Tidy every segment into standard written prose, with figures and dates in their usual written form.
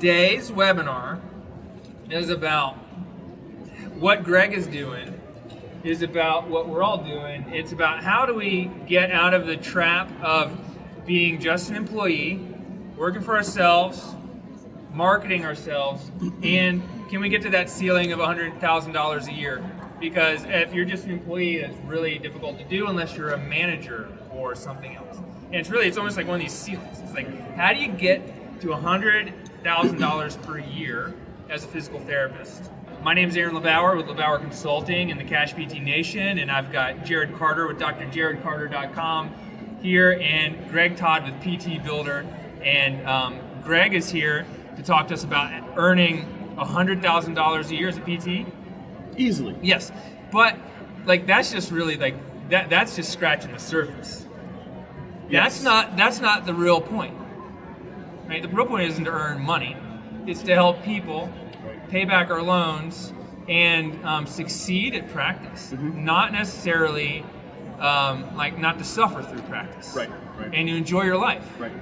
today's webinar is about what Greg is doing, is about what we're all doing. It's about how do we get out of the trap of being just an employee, working for ourselves, marketing ourselves, and can we get to that ceiling of $100,000 a year? Because if you're just an employee, that's really difficult to do unless you're a manager or something else. And it's almost like one of these ceilings. It's like, how do you get to $100,000 per year as a physical therapist? My name is Aaron LeBauer with LeBauer Consulting and the CashPT Nation, and I've got Jared Carter with drjaredcarter.com here, and Greg Todd with PT Builder. And Greg is here to talk to us about earning $100,000 a year as a PT. Easily. Yes, but like that's just really like that's just scratching the surface. Yes. That's not the real point. Right? The real point isn't to earn money. It's to help people pay back our loans and succeed at practice. Mm-hmm. Not necessarily not to suffer through practice. Right. And you enjoy your life. Right.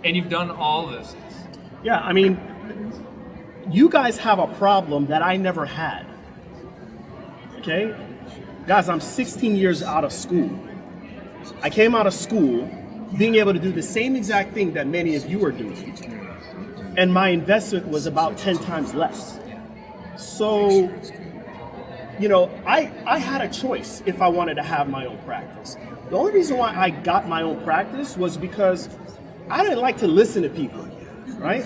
And you've done all of those things. Yeah, I mean, you guys have a problem that I never had. Okay? Guys, I'm 16 years out of school. I came out of school being able to do the same exact thing that many of you are doing. And my investment was about 10 times less. So, I had a choice if I wanted to have my own practice. The only reason why I got my own practice was because I didn't like to listen to people, right?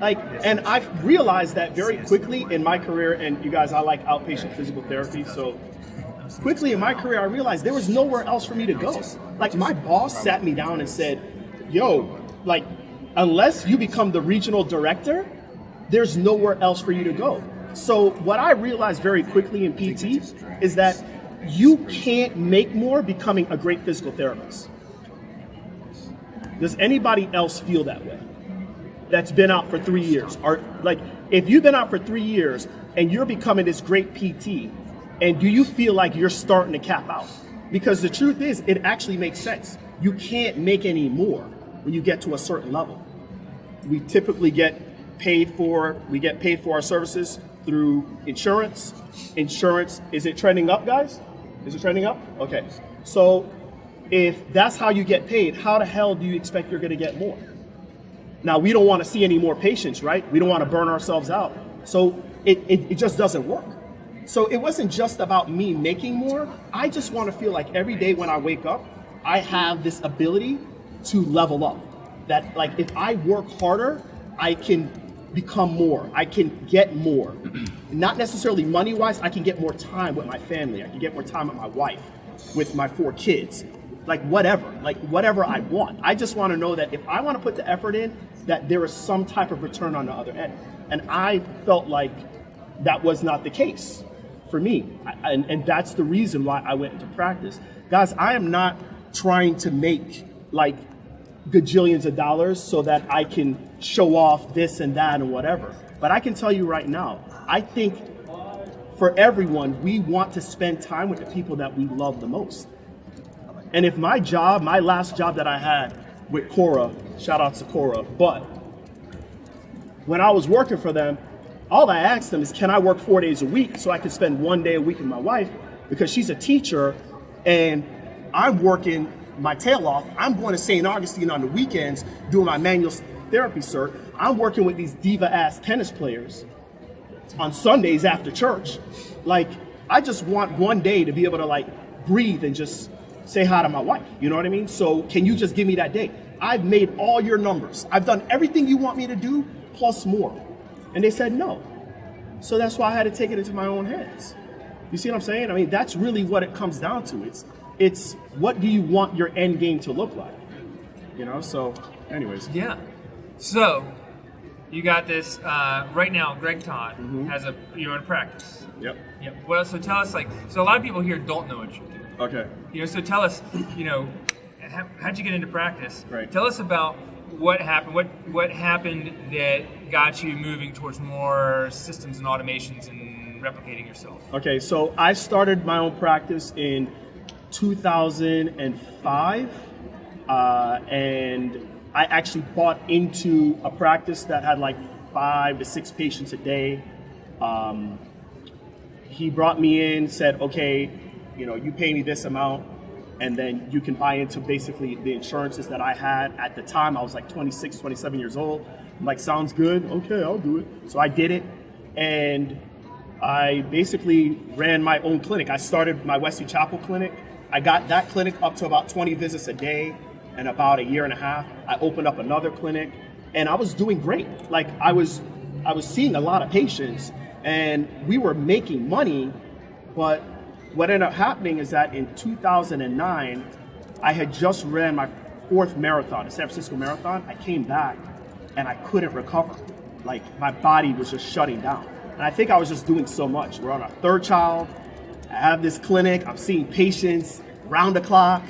And I realized that very quickly in my career, and you guys, I like outpatient physical therapy, so quickly in my career, I realized there was nowhere else for me to go. Like, my boss sat me down and said, yo, unless you become the regional director, there's nowhere else for you to go. So what I realized very quickly in PT is that you can't make more becoming a great physical therapist. Does anybody else feel that way? That's been out for 3 years? Or if you've been out for 3 years and you're becoming this great PT, and do you feel like you're starting to cap out? Because the truth is, it actually makes sense. You can't make any more when you get to a certain level. We typically get paid for our services through insurance. Insurance, is it trending up, guys? Is it trending up? Okay. So if that's how you get paid, how the hell do you expect you're going to get more? Now, we don't want to see any more patients, right? We don't want to burn ourselves out. So it just doesn't work. So it wasn't just about me making more. I just want to feel like every day when I wake up, I have this ability to level up. That if I work harder, I can become more. I can get more. Not necessarily money-wise, I can get more time with my family. I can get more time with my wife, with my 4 kids. Whatever I want. I just want to know that if I want to put the effort in, that there is some type of return on the other end. And I felt like that was not the case for me. And that's the reason why I went into practice. Guys, I am not trying to make gajillions of dollars so that I can show off this and that and whatever. But I can tell you right now, I think for everyone, we want to spend time with the people that we love the most. And if my last job that I had with Cora, shout out to Cora, but when I was working for them, all I asked them is, can I work 4 days a week so I can spend 1 day a week with my wife? Because she's a teacher and I'm working my tail off. I'm going to St. Augustine on the weekends doing my manual therapy cert. I'm working with these diva-ass tennis players on Sundays after church. I just want 1 day to be able to breathe and just say hi to my wife, you know what I mean? So can you just give me that day? I've made all your numbers. I've done everything you want me to do, plus more. And they said no. So that's why I had to take it into my own hands. You see what I'm saying? I mean, that's really what it comes down to. It's what do you want your end game to look like? So anyways. Yeah. So you got this, right now, Greg Todd has you're in practice. Yep. Well, so tell us so a lot of people here don't know what you're doing. Okay. So tell us, how'd you get into practice? Right. Tell us about what happened. What happened that got you moving towards more systems and automations and replicating yourself? Okay, so I started my own practice in 2005, and I actually bought into a practice that had 5 to 6 patients a day. He brought me in, said, okay, you pay me this amount, and then you can buy into basically the insurances that I had. At the time, I was like 26, 27 years old. I'm like, sounds good. Okay, I'll do it. So I did it. And I basically ran my own clinic. I started my Wesley Chapel clinic. I got that clinic up to about 20 visits a day in about a year and a half. I opened up another clinic, and I was doing great. Like I was seeing a lot of patients, and we were making money. But what ended up happening is that in 2009, I had just ran my 4th marathon, the San Francisco Marathon. I came back, and I couldn't recover. Like my body was just shutting down. And I think I was just doing so much. We're on our 3rd child. I have this clinic. I'm seeing patients round the clock.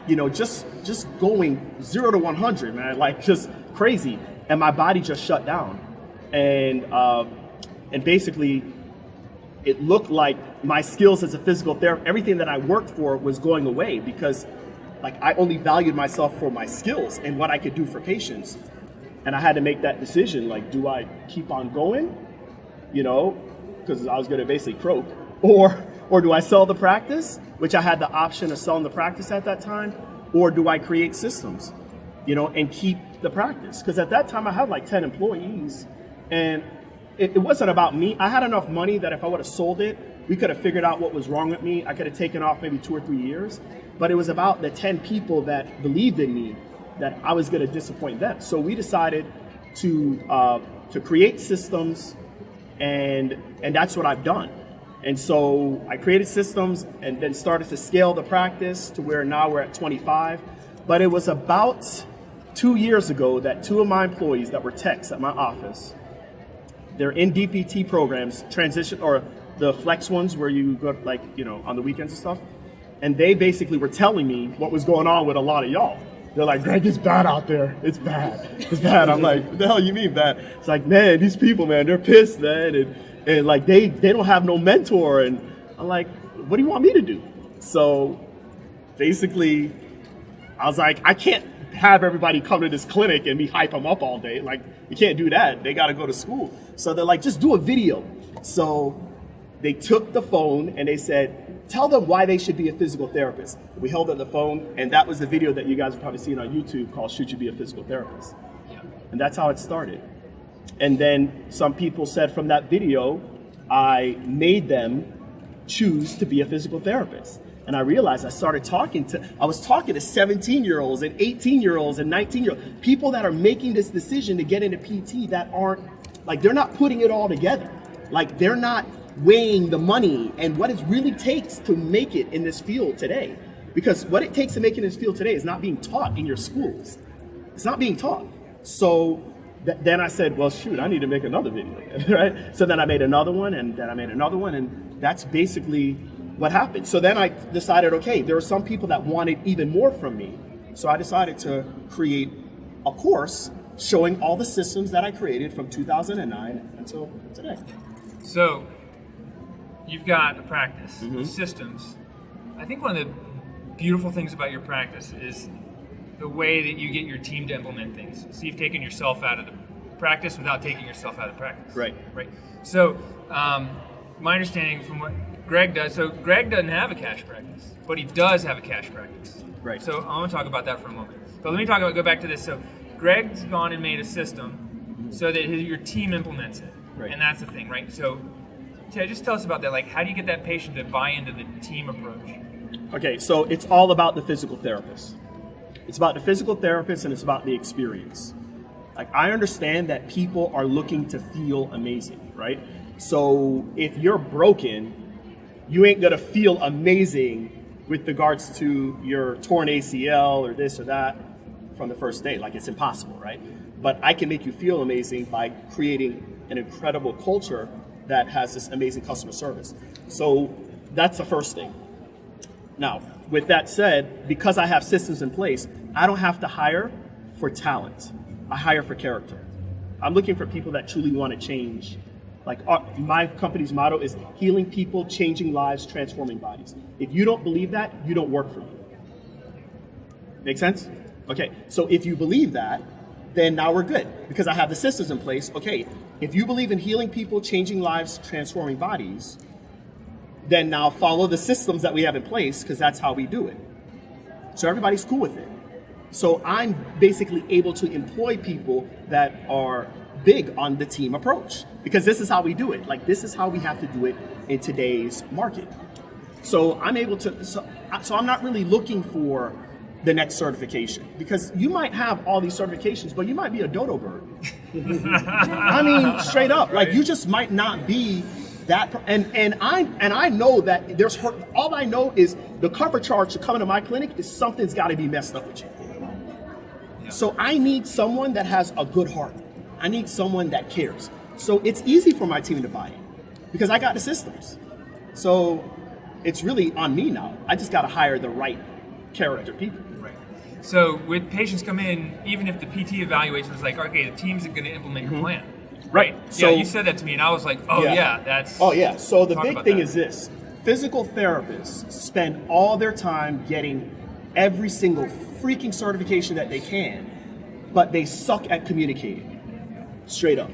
Just going 0 to 100, man. Like just crazy. And my body just shut down. And basically, it looked like my skills as a physical therapist, everything that I worked for was going away because, like, I only valued myself for my skills and what I could do for patients. And I had to make that decision. Like, do I keep on going? Because I was going to basically croak, or do I sell the practice, which I had the option of selling the practice at that time, or do I create systems, and keep the practice? Because at that time I had like 10 employees, and it wasn't about me. I had enough money that if I would have sold it, we could have figured out what was wrong with me. I could have taken off maybe 2 or 3 years, but it was about the 10 people that believed in me that I was going to disappoint them. So we decided to create systems. And that's what I've done. And so I created systems and then started to scale the practice to where now we're at 25. But it was about 2 years ago that 2 of my employees that were techs at my office, they're in DPT programs, transition, or the flex ones where you go on the weekends and stuff. And they basically were telling me what was going on with a lot of y'all. They're like, Greg, it's bad out there. It's bad. It's bad. I'm like, what the hell you mean bad? It's like, man, these people, man, they're pissed, man. And like, they don't have no mentor. And I'm like, what do you want me to do? So basically, I was like, I can't have everybody come to this clinic and me hype them up all day. Like, you can't do that. They got to go to school. So they're like, just do a video. So they took the phone and they said, tell them why they should be a physical therapist. We held up the phone, and that was the video that you guys are probably seeing on YouTube called Should You Be a Physical Therapist? Yeah. And that's how it started. And then some people said from that video, I made them choose to be a physical therapist. And I realized I was talking to 17-year-olds and 18-year-olds and 19-year-olds, people that are making this decision to get into PT that aren't, like, they're not putting it all together. Like, they're not weighing the money and what it really takes to make it in this field today. Because what it takes to make it in this field today is not being taught in your schools. It's not being taught. So then I said, well, shoot, I need to make another video, right? So then I made another one, and then I made another one, and that's basically what happened. So then I decided, okay, there are some people that wanted even more from me. So I decided to create a course showing all the systems that I created from 2009 until today. So you've got a practice, systems. I think one of the beautiful things about your practice is the way that you get your team to implement things. So you've taken yourself out of the practice without taking yourself out of the practice. Right. So my understanding from what Greg does, so Greg doesn't have a cash practice, but he does have a cash practice. Right. So I want to talk about that for a moment. But let me go back to this. So Greg's gone and made a system so that your team implements it. Right. And that's the thing, right? So just tell us about that. Like, how do you get that patient to buy into the team approach? Okay, so it's all about the physical therapist. It's about the physical therapist, and it's about the experience. Like, I understand that people are looking to feel amazing, right? So if you're broken, you ain't gonna feel amazing with regards to your torn ACL or this or that from the first day. Like, it's impossible, right? But I can make you feel amazing by creating an incredible culture that has this amazing customer service. So that's the first thing. Now, with that said, because I have systems in place, I don't have to hire for talent. I hire for character. I'm looking for people that truly want to change. Like, my company's motto is healing people, changing lives, transforming bodies. If you don't believe that, you don't work for me. Make sense? Okay, so if you believe that, then now we're good because I have the systems in place. Okay, if you believe in healing people, changing lives, transforming bodies, then now follow the systems that we have in place because that's how we do it. So everybody's cool with it. So I'm basically able to employ people that are big on the team approach because this is how we do it. Like this is how we have to do it in today's market. So I'm able to, so I'm not really looking for the next certification because you might have all these certifications, but you might be a dodo bird. I mean, straight up, like you just might not be that. And I know that there's all I know is the cover charge to come into my clinic is something's got to be messed up with you. Yeah. So I need someone that has a good heart. I need someone that cares. So it's easy for my team to buy in because I got the systems. So it's really on me now. I just got to hire the right character people. Right. So with patients come in, even if the PT evaluation is like, okay, the team's going to implement your plan. Right. So yeah, you said that to me, and I was like, oh yeah, that's. Oh yeah. So the big thing is this: physical therapists spend all their time getting every single freaking certification that they can, but they suck at communicating. Straight up.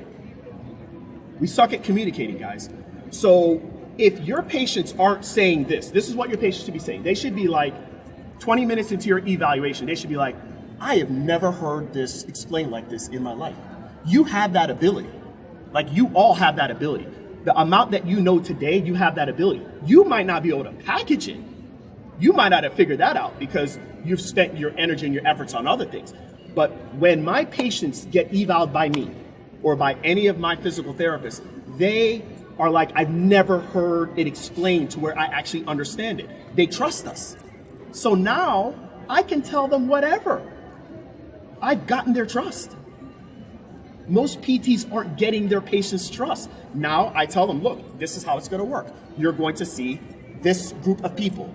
We suck at communicating, guys. So if your patients aren't saying this is what your patients should be saying. They should be like 20 minutes into your evaluation, they should be like, I have never heard this explained like this in my life. You have that ability. Like you all have that ability. The amount that you know today, you have that ability. You might not be able to package it. You might not have figured that out because you've spent your energy and your efforts on other things. But when my patients get eval'd by me or by any of my physical therapists, they are like, I've never heard it explained to where I actually understand it. They trust us. So now I can tell them whatever. I've gotten their trust. Most PTs aren't getting their patients' trust. Now I tell them, look, this is how it's going to work. You're going to see this group of people.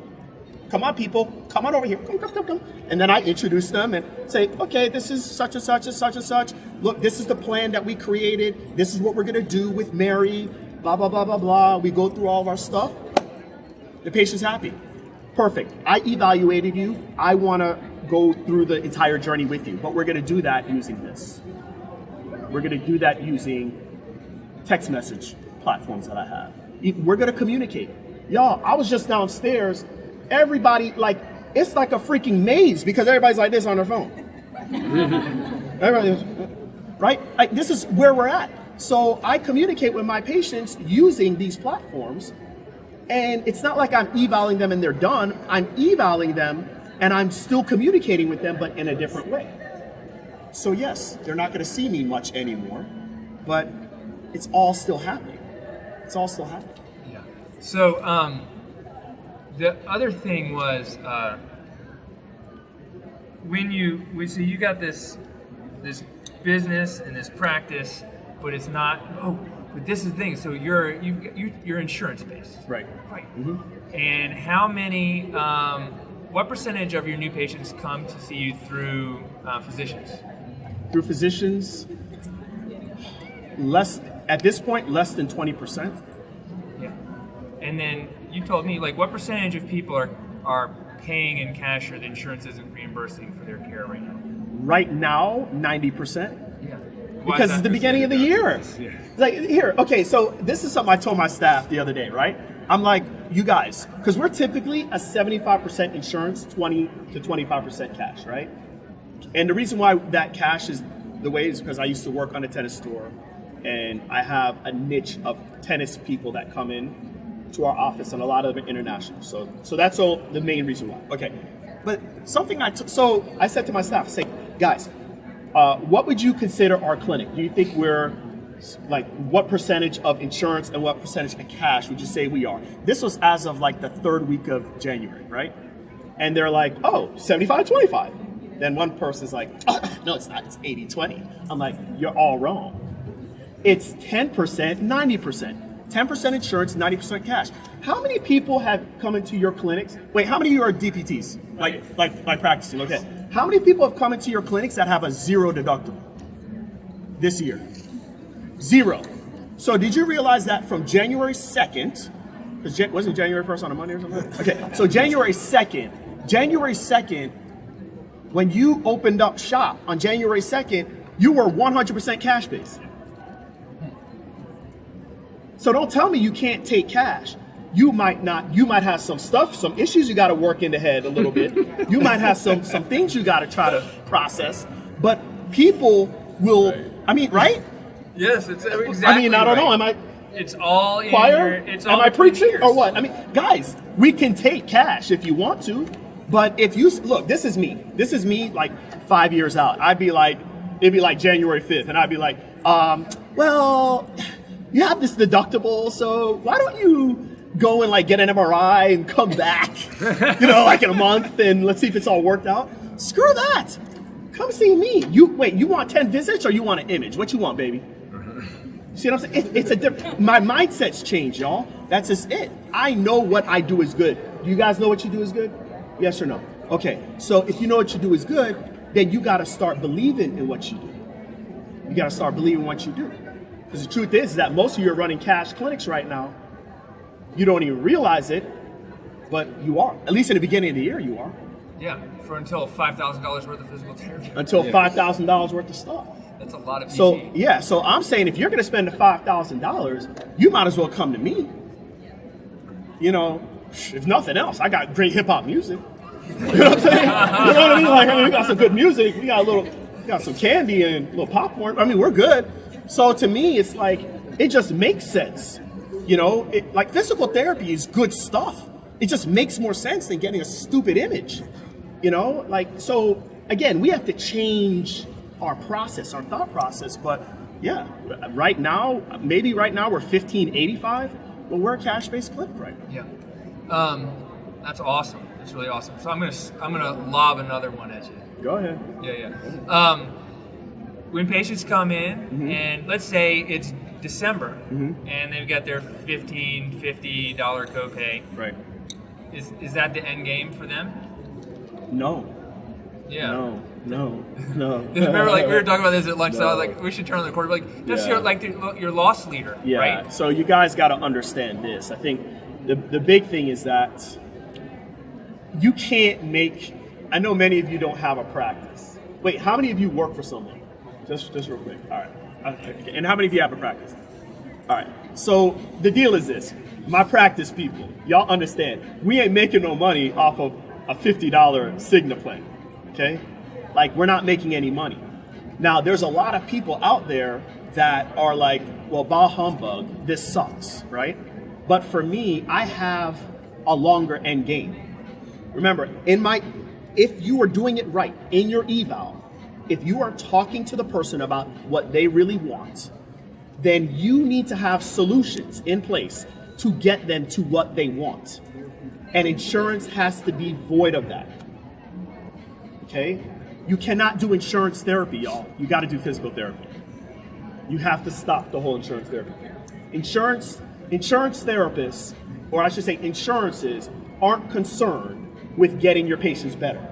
Come on, people, come on over here. Come. And then I introduce them and say, okay, this is such and such and such and such. Look, this is the plan that we created. This is what we're going to do with Mary, blah, blah, blah, blah, blah. We go through all of our stuff. The patient's happy. Perfect. I evaluated you. I want to go through the entire journey with you. But we're going to do that using this. We're going to do that using text message platforms that I have. We're going to communicate. Y'all, I was just downstairs. Everybody, like, it's like a freaking maze because everybody's like this on their phone. Everybody, right? Like, this is where we're at. So I communicate with my patients using these platforms. And it's not like I'm evaling them and they're done. I'm evaling them and I'm still communicating with them, but in a different way. So yes, they're not going to see me much anymore, but it's all still happening. It's all still happening. Yeah. So the other thing was so you got this business and this practice, but it's not. Oh, but this is the thing. So you're insurance based, right? Right. Mm-hmm. And how many? What percentage of your new patients come to see you through physicians? Through physicians, at this point, less than 20%. Yeah. And then you told me, like, what percentage of people are paying in cash or the insurance isn't reimbursing for their care right now? Right now, 90%. Yeah. Because it's the beginning of the year. Yeah. Like, here, okay, so this is something I told my staff the other day, right? I'm like, you guys, because we're typically a 75% insurance, 20 to 25% cash, right? And the reason why that cash is the way is because I used to work on a tennis store and I have a niche of tennis people that come in to our office and a lot of them are international. So that's all the main reason why. Okay. But something so I said to my staff, I say, guys, what would you consider our clinic? Do you think we're like, what percentage of insurance and what percentage of cash would you say we are? This was as of like the third week of January, right? And they're like, oh, 75-25. Then one person's like, oh, no, it's not, it's 80-20. I'm like, you're all wrong. It's 10%, 90%. 10% insurance, 90% cash. How many people have come into your clinics? Wait, how many of you are DPTs? Like practicing, okay. How many people have come into your clinics that have a zero deductible this year? Zero. So did you realize that from January 2nd, because wasn't January 1st on a Monday or something? Okay, so January 2nd, when you opened up shop on January 2nd, You were 100% cash based. So don't tell me you can't take cash. You might not. You might have some stuff, some issues you got to work in the head a little bit. You might have some things you got to try to process. But people will. Right. I mean, right? Yes, it's exactly. I mean, I don't right. know. Am I It's all in choir? it's all Am I between preaching ears. or what? I mean, guys, we can take cash if you want to, but if you look, this is me. This is me like 5 years out. It'd be like January 5th, and I'd be like, well, you have this deductible, so why don't you go and like get an MRI and come back, like in a month, and let's see if it's all worked out. Screw that. Come see me. You want 10 visits or you want an image? What you want, baby? See what I'm saying? It's a different. My mindset's changed, y'all. That's just it. I know what I do is good. Do you guys know what you do is good? Yes or no? Okay. So if you know what you do is good, then you got to start believing in what you do. You got to start believing what you do. Because the truth is that most of you are running cash clinics right now. You don't even realize it, but you are. At least in the beginning of the year, you are. Yeah, for until $5,000 worth of physical therapy. Until $5,000 worth of stuff. That's a lot of PT. So I'm saying if you're going to spend the $5,000, you might as well come to me. If nothing else, I got great hip hop music. You know what I'm saying? You know what I mean? Like, we got some good music. We got some candy and a little popcorn. I mean, we're good. So to me, it's like it just makes sense. Like physical therapy is good stuff. It just makes more sense than getting a stupid image. So again, we have to change our process, our thought process. But yeah, right now we're 1585, but we're a cash-based clinic right now. Yeah, that's awesome. That's really awesome. So I'm gonna lob another one at you. Go ahead. Yeah. When patients come in, and let's say it's December, and they've got their $50 copay. Right. Is that the end game for them? No. Yeah. No. Remember, we were talking about this at lunch. So I was like, we should turn on the recorder. Just your loss leader, yeah. right? So you guys got to understand this. I think the big thing is that you can't make. I know many of you don't have a practice. Wait, how many of you work for someone? Just real quick. All right. Okay. And how many of you have a practice? All right. So the deal is this. My practice people, y'all understand, we ain't making no money off of a $50 Cigna plan, okay? Like, we're not making any money. Now, there's a lot of people out there that are like, well, bah humbug, this sucks, right? But for me, I have a longer end game. Remember, if you are doing it right in your eval, if you are talking to the person about what they really want, then you need to have solutions in place to get them to what they want. And insurance has to be void of that. Okay? You cannot do insurance therapy, y'all. You got to do physical therapy. You have to stop the whole insurance therapy. Insurance therapists, or I should say insurances, aren't concerned with getting your patients better.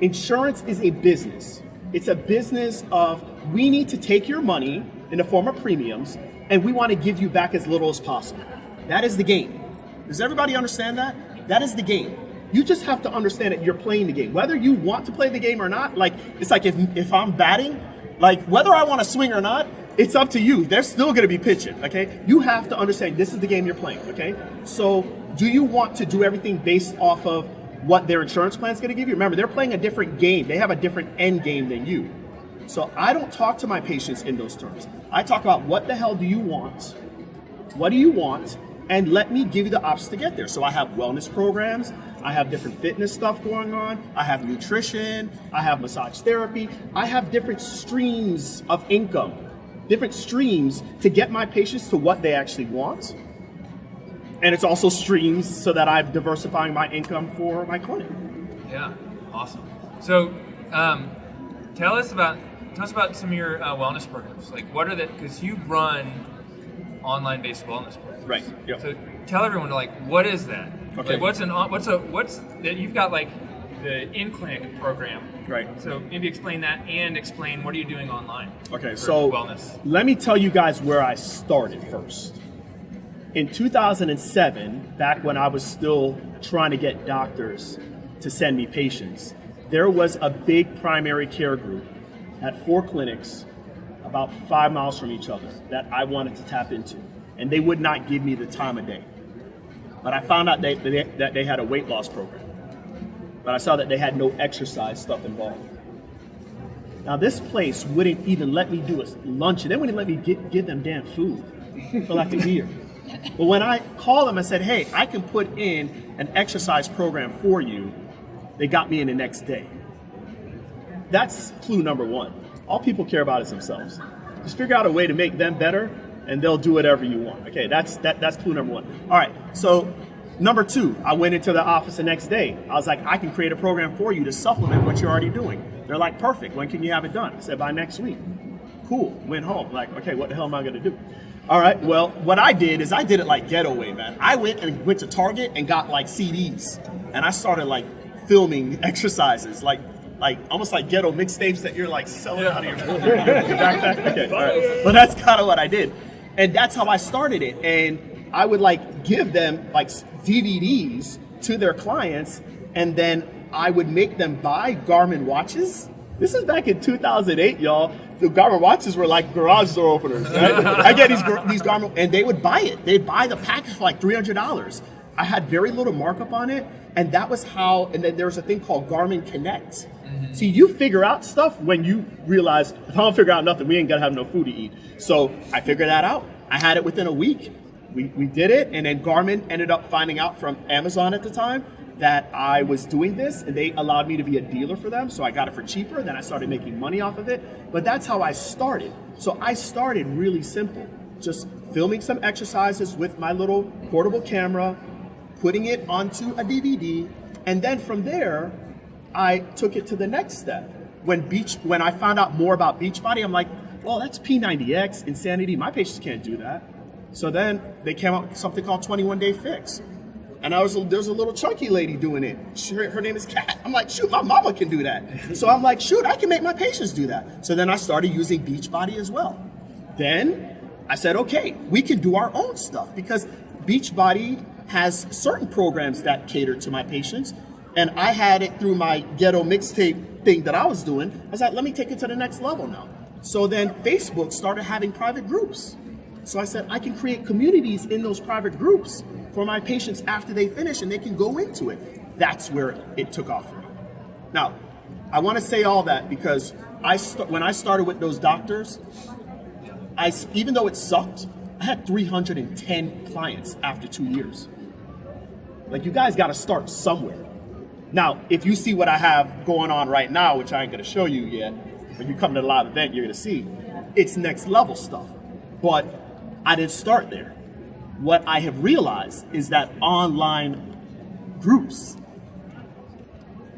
Insurance is a business. It's a business of, we need to take your money in the form of premiums, and we want to give you back as little as possible. That is the game. Does everybody understand that? That is the game. You just have to understand that you're playing the game. Whether you want to play the game or not, it's like if I'm batting, whether I want to swing or not, it's up to you. They're still going to be pitching, okay? You have to understand this is the game you're playing, okay? So do you want to do everything based off of what their insurance plan is going to give you? Remember, they're playing a different game. They have a different end game than you. So I don't talk to my patients in those terms. I talk about what the hell do you want? What do you want? And let me give you the options to get there. So I have wellness programs. I have different fitness stuff going on. I have nutrition. I have massage therapy. I have different streams of income, different streams to get my patients to what they actually want. And it's also streams so that I'm diversifying my income for my clinic. Yeah, awesome. So tell us about some of your wellness programs. What are because you run online-based wellness programs. Right. Yep. So tell everyone what is that? Okay. What's that you've got the in-clinic program. Right. So maybe explain that and explain what are you doing online. Okay. So wellness. Let me tell you guys where I started first. In 2007, back when I was still trying to get doctors to send me patients, there was a big primary care group at 4 clinics about 5 miles from each other that I wanted to tap into, and they would not give me the time of day. But I found out that they had a weight loss program. But I saw that they had no exercise stuff involved. Now this place wouldn't even let me do a lunch, and they wouldn't let me give them damn food for like a year. But when I called them and said, hey, I can put in an exercise program for you, they got me in the next day. That's clue number one. All people care about is themselves. Just figure out a way to make them better, and they'll do whatever you want. Okay, that's clue number one. All right, so number two, I went into the office the next day. I was like, I can create a program for you to supplement what you're already doing. They're like, perfect. When can you have it done? I said, by next week. Cool. Went home. Like, okay, what the hell am I going to do? All right, well, what I did is I did it like ghetto way, man. I went to Target and got like CDs, and I started like filming exercises, like almost like ghetto mixtapes that you're like selling out of your backpack. Okay, all right. Well, that's kind of what I did, and that's how I started it. And I would like give them like DVDs to their clients, and then I would make them buy Garmin watches. This is back in 2008, y'all. The Garmin watches were like garage door openers, right? I get these Garmin, and they would buy it. They'd buy the package for like $300. I had very little markup on it, and that was how, and then there was a thing called Garmin Connect. Mm-hmm. See, you figure out stuff when you realize, if I don't figure out nothing, we ain't gonna have no food to eat. So I figured that out. I had it within a week. We did it, and then Garmin ended up finding out from Amazon at the time that I was doing this, and they allowed me to be a dealer for them, so I got it for cheaper, then I started making money off of it. But that's how I started. So I started really simple, just filming some exercises with my little portable camera, putting it onto a DVD, and then from there, I took it to the next step. When I found out more about Beachbody, I'm like, well, that's P90X, insanity, my patients can't do that. So then they came out with something called 21 Day Fix. And there's a little chunky lady doing it. Her name is Kat. I'm like, shoot, my mama can do that. So I'm like, shoot, I can make my patients do that. So then I started using Beachbody as well. Then I said, okay, we can do our own stuff because Beachbody has certain programs that cater to my patients. And I had it through my ghetto mixtape thing that I was doing. I was like, let me take it to the next level now. So then Facebook started having private groups. So I said, I can create communities in those private groups for my patients after they finish, and they can go into it. That's where it took off for me. Now, I want to say all that because when I started with those doctors, even though it sucked, I had 310 clients after 2 years. Like, you guys got to start somewhere. Now, if you see what I have going on right now, which I ain't going to show you yet, when you come to the live event, you're going to see, it's next level stuff. But I didn't start there. What I have realized is that online groups,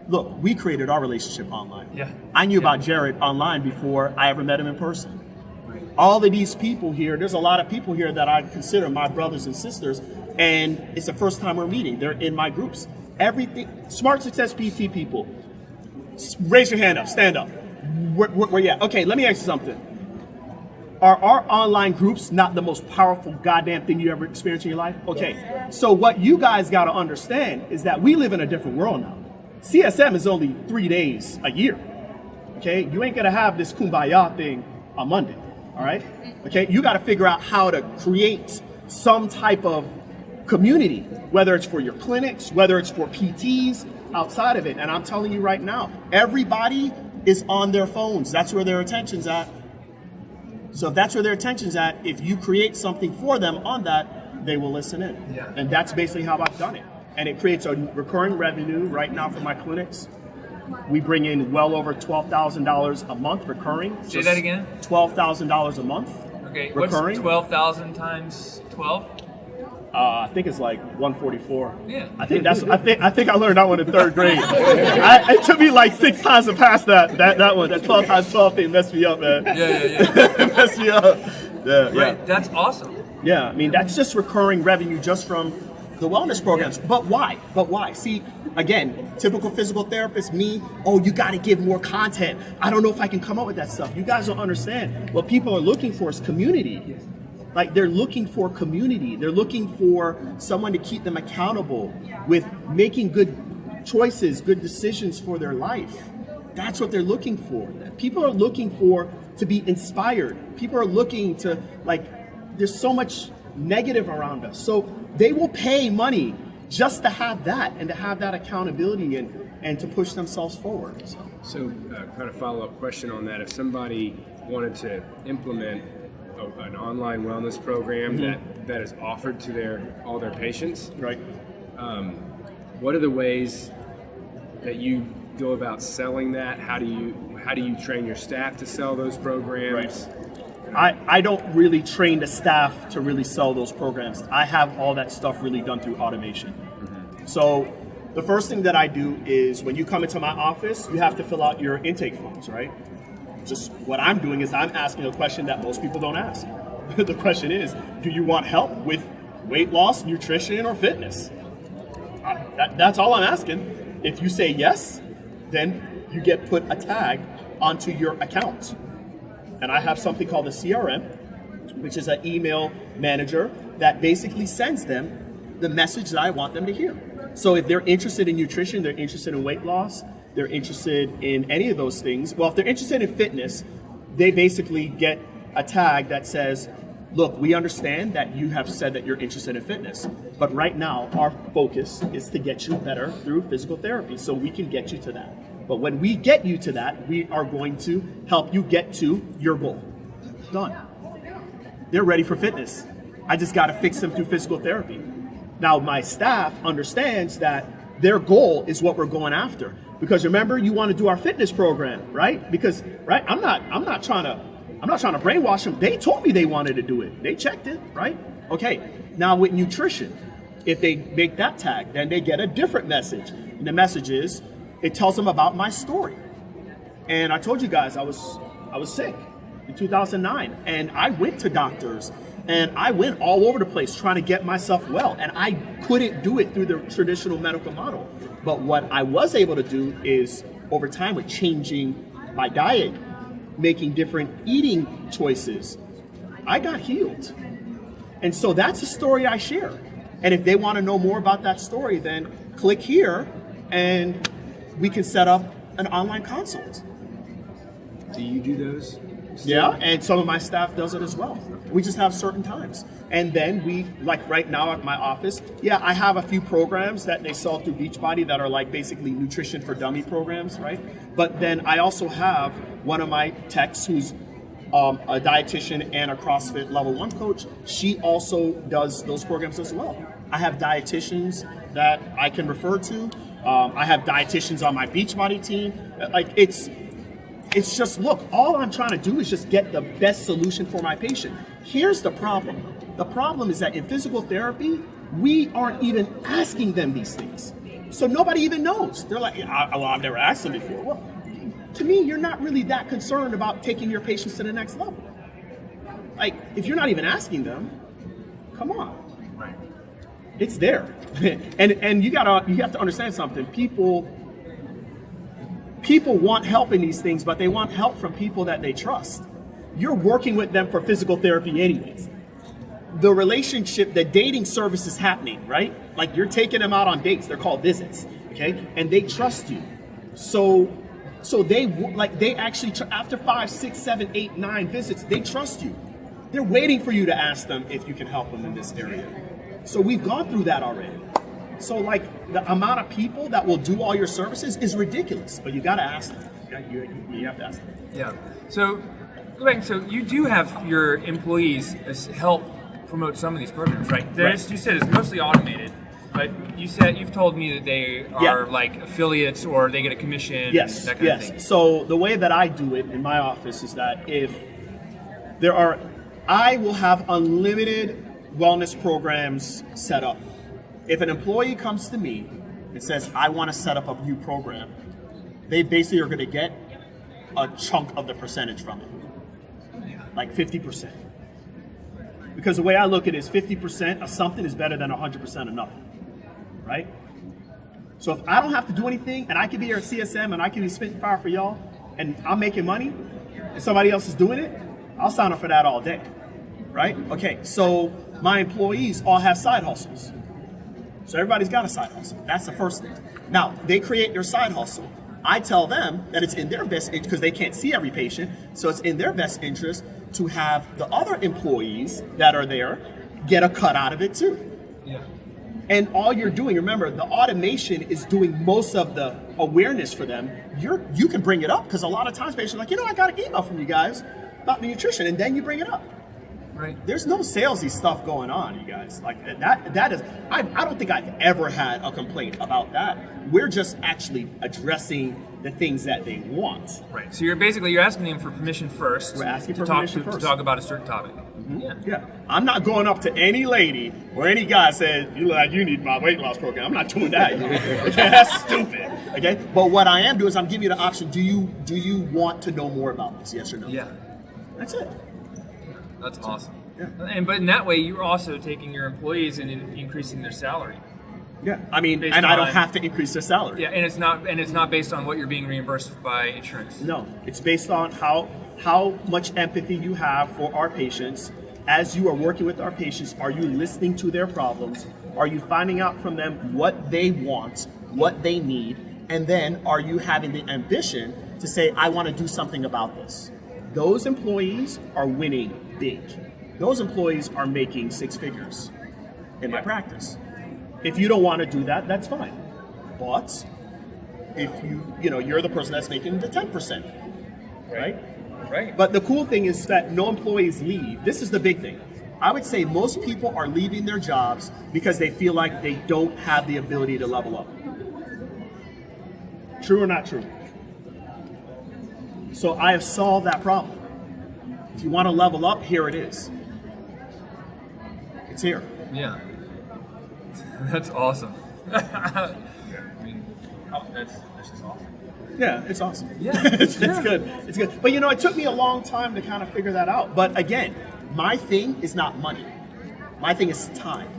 look, we created our relationship online. Yeah. I knew about Jared online before I ever met him in person. Right. All of these people here, there's a lot of people here that I consider my brothers and sisters, and it's the first time we're meeting. They're in my groups. Everything, Smart Success PT people, raise your hand up, stand up. Where you at? Okay, let me ask you something. Are our online groups not the most powerful goddamn thing you ever experienced in your life? Okay, so what you guys got to understand is that we live in a different world now. CSM is only 3 days a year. Okay, you ain't gonna have this kumbaya thing on Monday. All right. Okay, you got to figure out how to create some type of community, whether it's for your clinics, whether it's for PTs outside of it. And I'm telling you right now, everybody is on their phones. That's where their attention's at. So if that's where their attention's at, if you create something for them on that, they will listen in. Yeah. And that's basically how I've done it. And it creates a recurring revenue right now for my clinics. We bring in well over $12,000 a month recurring. Say that again? $12,000 a month. Okay, recurring. What's 12,000 times 12? I think it's like 144. Yeah. I think I learned that one in third grade. It took me like 6 times to pass that one. That 12 times 12 thing messed me up, man. Yeah. Messed me up. Yeah. Right. That's awesome. Yeah, I mean, that's just recurring revenue just from the wellness programs. But why? See, again, typical physical therapist, me, you got to give more content. I don't know if I can come up with that stuff. You guys don't understand. What people are looking for is community. Like, they're looking for community. They're looking for someone to keep them accountable with making good choices, good decisions for their life. That's what they're looking for. People are looking for to be inspired. People are looking to, like, there's so much negative around us. So they will pay money just to have that and to have that accountability and to push themselves forward. So kind of follow-up question on that. If somebody wanted to implement an online wellness program that is offered to all their patients, right? What are the ways that you go about selling that? How do you train your staff to sell those programs? Right. I don't really train the staff to really sell those programs. I have all that stuff really done through automation. So the first thing that I do is when you come into my office, you have to fill out your intake forms, right? Just what I'm doing is I'm asking a question that most people don't ask. The question is, do you want help with weight loss, nutrition, or fitness? That's all I'm asking. If you say yes, then you get put a tag onto your account. And I have something called a CRM, which is an email manager that basically sends them the message that I want them to hear. So if they're interested in nutrition, they're interested in weight loss, they're interested in any of those things. Well, if they're interested in fitness, they basically get a tag that says, look, we understand that you have said that you're interested in fitness, but right now our focus is to get you better through physical therapy, so we can get you to that. But when we get you to that, we are going to help you get to your goal. Done. They're ready for fitness. I just got to fix them through physical therapy. Now, my staff understands that their goal is what we're going after. Because remember, you want to do our fitness program, right? Because, right, I'm not trying to brainwash them. They told me they wanted to do it. They checked it, right? Okay. Now with nutrition, if they make that tag, then they get a different message. And the message is, it tells them about my story. And I told you guys I was sick in 2009, and I went to doctors, and I went all over the place trying to get myself well, and I couldn't do it through the traditional medical model. But what I was able to do is, over time, with changing my diet, making different eating choices, I got healed. And so that's a story I share. And if they want to know more about that story, then click here and we can set up an online consult. Do you do those? Yeah, and some of my staff does it as well. We just have certain times. And then we, like right now at my office, yeah, I have a few programs that they sell through Beachbody that are like basically nutrition for dummy programs, right? But then I also have one of my techs who's a dietitian and a CrossFit level 1 coach. She also does those programs as well. I have dietitians that I can refer to. I have dietitians on my Beachbody team. Like it's just, look, all I'm trying to do is just get the best solution for my patient. Here's the problem. The problem is that in physical therapy, we aren't even asking them these things. So nobody even knows. They're like, well, I've never asked them before. Well, to me, you're not really that concerned about taking your patients to the next level. Like, if you're not even asking them, come on. Right. It's there. and you have to understand something. People want help in these things, but they want help from people that they trust. You're working with them for physical therapy anyways. The relationship, the dating service is happening, right? Like you're taking them out on dates. They're called visits, okay? And they trust you. So they actually, after 5, 6, 7, 8, 9 visits, they trust you. They're waiting for you to ask them if you can help them in this area. So we've gone through that already. So like the amount of people that will do all your services is ridiculous, but you got to ask them. You have to ask them. Yeah. So, Greg, so you do have your employees help promote some of these programs, right? Right. You said it's mostly automated, but you've told me that they are like affiliates or they get a commission. Yes. That kind of thing. So the way that I do it in my office is that I will have unlimited wellness programs set up. If an employee comes to me and says, I want to set up a new program, they basically are going to get a chunk of the percentage from it, like 50%. Because the way I look at it is 50% of something is better than 100% of nothing, right? So if I don't have to do anything and I can be your CSM and I can be spitting fire for y'all and I'm making money and somebody else is doing it, I'll sign up for that all day, right? Okay, so my employees all have side hustles. So everybody's got a side hustle. That's the first thing. Now, they create their side hustle. I tell them that it's in their best interest, because they can't see every patient, so it's in their best interest to have the other employees that are there get a cut out of it too. Yeah. And all you're doing, remember, the automation is doing most of the awareness for them. You can bring it up, because a lot of times patients are like, I got an email from you guys about the nutrition, and then you bring it up. Right. There's no salesy stuff going on, you guys. Like that is, I don't think I've ever had a complaint about that. We're just actually addressing the things that they want. Right. So you're asking them for permission first. We're asking to for permission first to talk about a certain topic. Mm-hmm. Yeah. I'm not going up to any lady or any guy saying, you look like you need my weight loss program. I'm not doing that. Okay, that's stupid. Okay. But what I am doing is I'm giving you the option. Do you want to know more about this? Yes or no? Yeah. That's it. That's awesome. Yeah. But in that way, you're also taking your employees and increasing their salary. Yeah. I mean, Based and I don't on- have to increase their salary. Yeah, and it's not based on what you're being reimbursed by insurance. No, it's based on how much empathy you have for our patients. As you are working with our patients, are you listening to their problems? Are you finding out from them what they want, what they need? And then are you having the ambition to say, I want to do something about this? Those employees are winning big. Those employees are making six figures in my practice. If you don't want to do that, that's fine. But if you're the person that's making the 10%, right? Right. But the cool thing is that no employees leave. This is the big thing. I would say most people are leaving their jobs because they feel like they don't have the ability to level up. True or not true? So I have solved that problem. If you want to level up, here it is. It's here. Yeah. That's awesome. I mean, that's just awesome. Yeah, it's awesome. Yeah. it's good. It's good. But it took me a long time to kind of figure that out. But again, my thing is not money. My thing is time.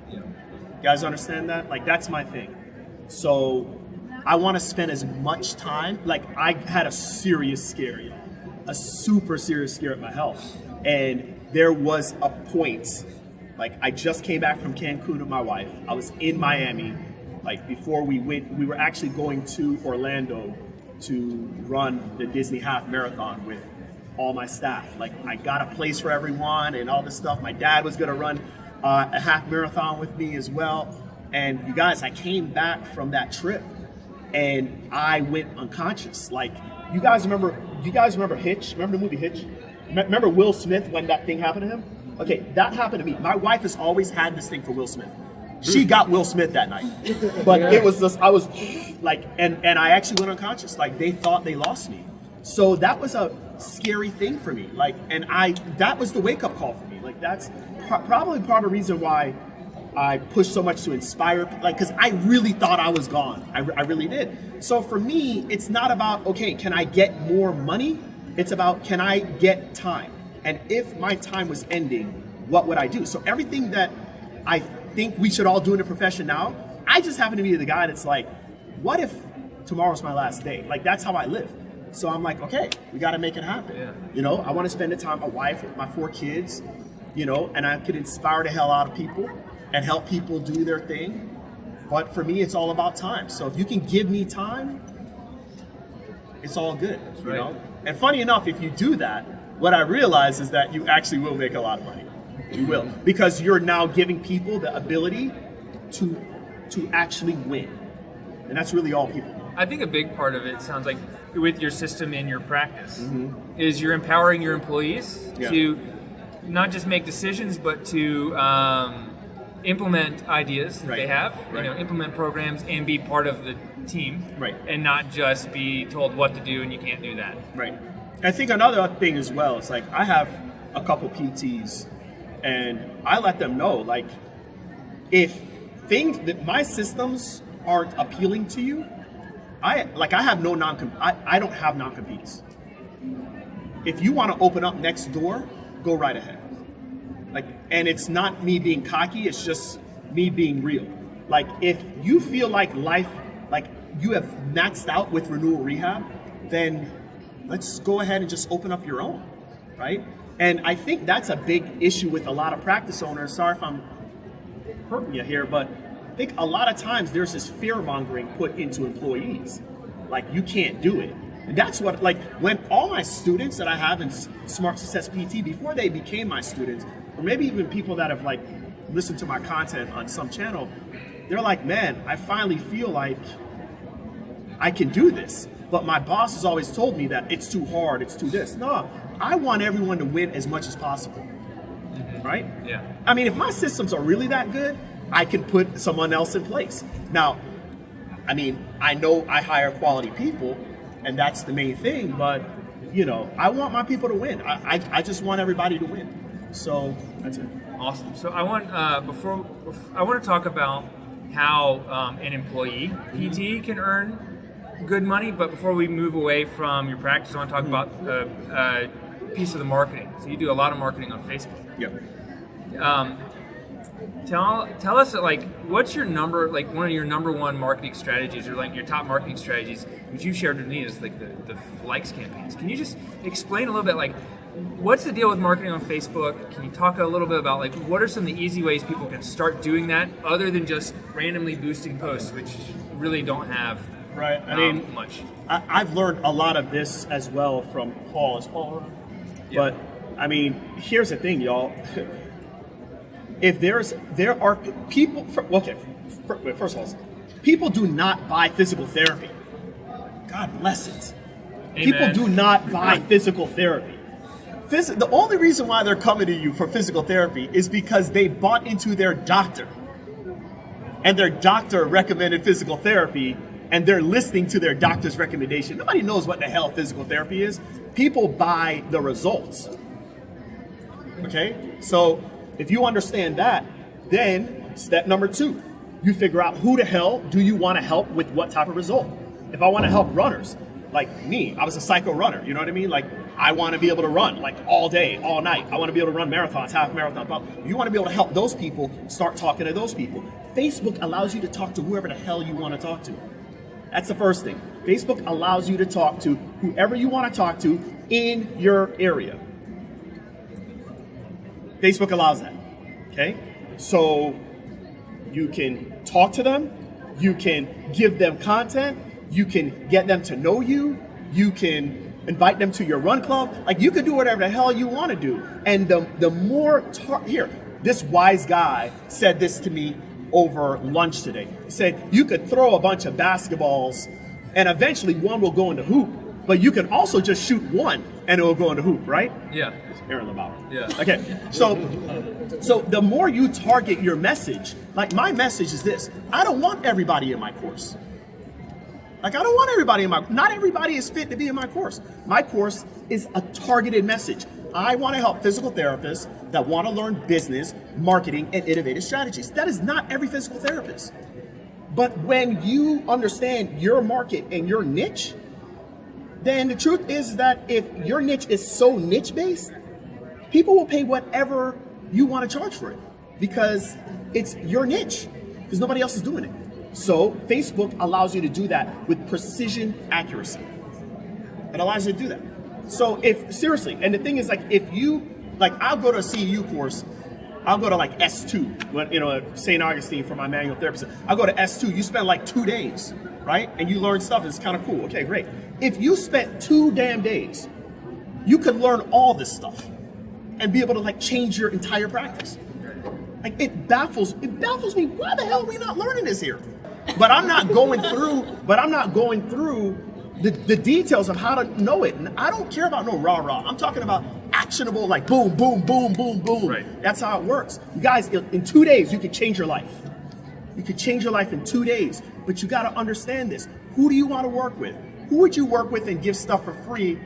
Yeah. You guys understand that? Like, that's my thing. So I want to spend as much time. Like, I had a serious scare, a super serious scare at my health. And there was a point, like, I just came back from Cancun with my wife. I was in Miami. Like, before we went, we were actually going to Orlando to run the Disney Half Marathon with all my staff. Like, I got a place for everyone and all this stuff. My dad was gonna run a half marathon with me as well. And you guys, I came back from that trip and I went unconscious. Like, you guys remember Hitch? Remember the movie Hitch? Remember Will Smith when that thing happened to him? Okay, that happened to me. My wife has always had this thing for Will Smith. She got Will Smith that night. But it was just, I was like, and I actually went unconscious. Like, they thought they lost me. So that was a scary thing for me. Like, and that was the wake-up call for me. Like, that's probably part of the reason why I pushed so much to inspire, like, because I really thought I was gone. I really did. So for me, it's not about, okay, can I get more money? It's about, can I get time? And if my time was ending, what would I do? So everything that I think we should all do in the profession now, I just happen to be the guy that's like, what if tomorrow's my last day? Like, that's how I live. So I'm like, okay, we got to make it happen. Yeah. I want to spend the time with my wife, with my 4 kids, and I could inspire the hell out of people and help people do their thing. But for me, it's all about time. So if you can give me time, it's all good, you know? And funny enough, if you do that, what I realize is that you actually will make a lot of money. You will, because you're now giving people the ability to actually win, and that's really all people want. I think a big part of it sounds like with your system in your practice is you're empowering your employees to not just make decisions, but to implement ideas that they have, implement programs and be part of the team, and not just be told what to do and you can't do that. Right. I think another thing as well is, like, I have a couple PTs. And I let them know, like, if things that my systems aren't appealing to you, I have no I don't have non-competes. If you want to open up next door, go right ahead. Like, and it's not me being cocky, it's just me being real. Like, if you feel like life, like you have maxed out with renewal rehab, then let's go ahead and just open up your own, right? And I think that's a big issue with a lot of practice owners. Sorry if I'm hurting you here, but I think a lot of times there's this fear mongering put into employees. Like, you can't do it. And that's what, like, when all my students that I have in Smart Success PT, before they became my students, or maybe even people that have, like, listened to my content on some channel, they're like, man, I finally feel like I can do this. But my boss has always told me that it's too hard, it's too this. No, I want everyone to win as much as possible, right? Yeah. I mean, if my systems are really that good, I can put someone else in place. Now, I mean, I know I hire quality people, and that's the main thing, but, you know, I want my people to win. I just want everybody to win. So that's it. Awesome. So I want I want to talk about how an employee PT can earn good money. But before we move away from your practice, I want to talk about a piece of the marketing. So you do a lot of marketing on Facebook. Yeah. Tell us, like, what's your one of your number one marketing strategies, or like your top marketing strategies, which you shared with me, is like the likes campaigns. Can you just explain a little bit, like, what's the deal with marketing on Facebook? Can you talk a little bit about, like, what are some of the easy ways people can start doing that, other than just randomly boosting posts, which really don't have Right. I mean, much? I've learned a lot of this as well from Paul. Is Paul around? Yeah. But I mean, here's the thing, y'all. If there are people, first of all, people do not buy physical therapy. God bless it. Amen. People do not buy physical therapy. The only reason why they're coming to you for physical therapy is because they bought into their doctor, and their doctor recommended physical therapy, and they're listening to their doctor's recommendation. Nobody knows what the hell physical therapy is. People buy the results. Okay? So if you understand that, then step number 2, you figure out who the hell do you want to help with what type of result. If I want to help runners, like me, I was a psycho runner, you know what I mean? Like, I want to be able to run like all day, all night. I want to be able to run marathons, half marathons. If you want to be able to help those people, start talking to those people. Facebook allows you to talk to whoever the hell you want to talk to. That's the first thing. Facebook allows you to talk to whoever you want to talk to in your area. Facebook allows that, okay? So you can talk to them, you can give them content, you can get them to know you, you can invite them to your run club. Like, you can do whatever the hell you want to do. And the more, here, this wise guy said this to me over lunch today. He said, you could throw a bunch of basketballs and eventually one will go in the hoop, but you can also just shoot one and it will go in the hoop, right? Yeah. Aaron LeBauer. Yeah. Okay, so the more you target your message, like, my message is this: I don't want everybody in my course. Like, I don't want everybody not everybody is fit to be in my course. My course is a targeted message. I want to help physical therapists that want to learn business, marketing, and innovative strategies. That is not every physical therapist. But when you understand your market and your niche, then the truth is that if your niche is so niche-based, people will pay whatever you want to charge for it because it's your niche, because nobody else is doing it. So Facebook allows you to do that with precision accuracy. It allows you to do that. So seriously, and the thing is, like, if you, like, I'll go to a CEU course, I'll go to like S2, when, you know, at St. Augustine for my manual therapist. I'll go to S2, you spend like 2 days, right? And you learn stuff, it's kind of cool. Okay, great. If you spent 2 damn days, you could learn all this stuff and be able to, like, change your entire practice. Like, it baffles me. Why the hell are we not learning this here? But I'm not going through the details of how to know it. And I don't care about no rah-rah. I'm talking about actionable, like, boom, boom, boom, boom, boom. Right. That's how it works. You guys, in 2 days, you could change your life. You could change your life in 2 days. But you got to understand this. Who do you want to work with? Who would you work with and give stuff for free,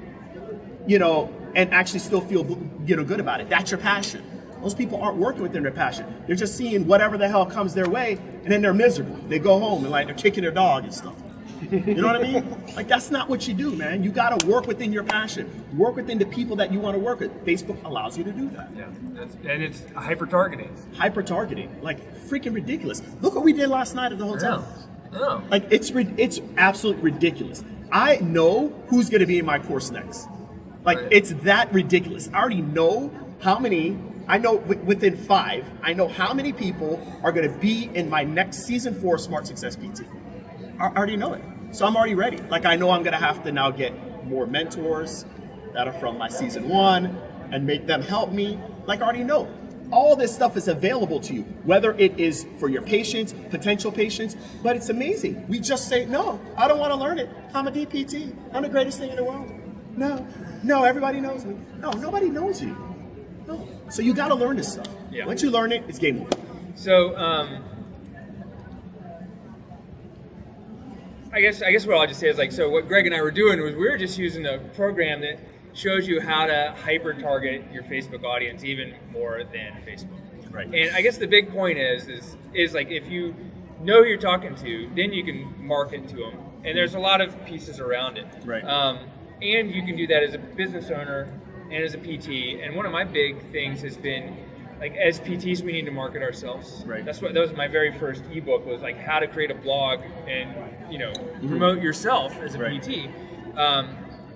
you know, and actually still feel, you know, good about it? That's your passion. Most people aren't working within their passion. They're just seeing whatever the hell comes their way, and then they're miserable. They go home and, like, they're kicking their dog and stuff. You know what I mean? Like, that's not what you do, man. You got to work within your passion. Work within the people that you want to work with. Facebook allows you to do that. Yeah, and it's hyper-targeting. Hyper-targeting. Like, freaking ridiculous. Look what we did last night at the hotel. Oh. Like, it's absolutely ridiculous. I know who's going to be in my course next. Like, Right. It's that ridiculous. I already know I know within 5, I know how many people are going to be in my next season 4 Smart Success PT. I already know it. So I'm already ready. Like, I know I'm gonna have to now get more mentors that are from my season 1 and make them help me. Like, I already know. All this stuff is available to you, whether it is for your patients, potential patients, but it's amazing. We just say, no, I don't want to learn it. I'm a DPT. I'm the greatest thing in the world. No, everybody knows me. No, nobody knows you. No. So you got to learn this stuff. Yeah. Once you learn it, it's game over. So, I guess what I'll just say is like, so what Greg and I were doing was we were just using a program that shows you how to hyper target your Facebook audience even more than Facebook. Right. And I guess the big point is like, if you know who you're talking to, then you can market to them. And there's a lot of pieces around it. Right. And you can do that as a business owner and as a PT. And one of my big things has been, like, as PTs, we need to market ourselves. Right. That was my very first ebook, was like how to create a blog and, promote yourself as a PT.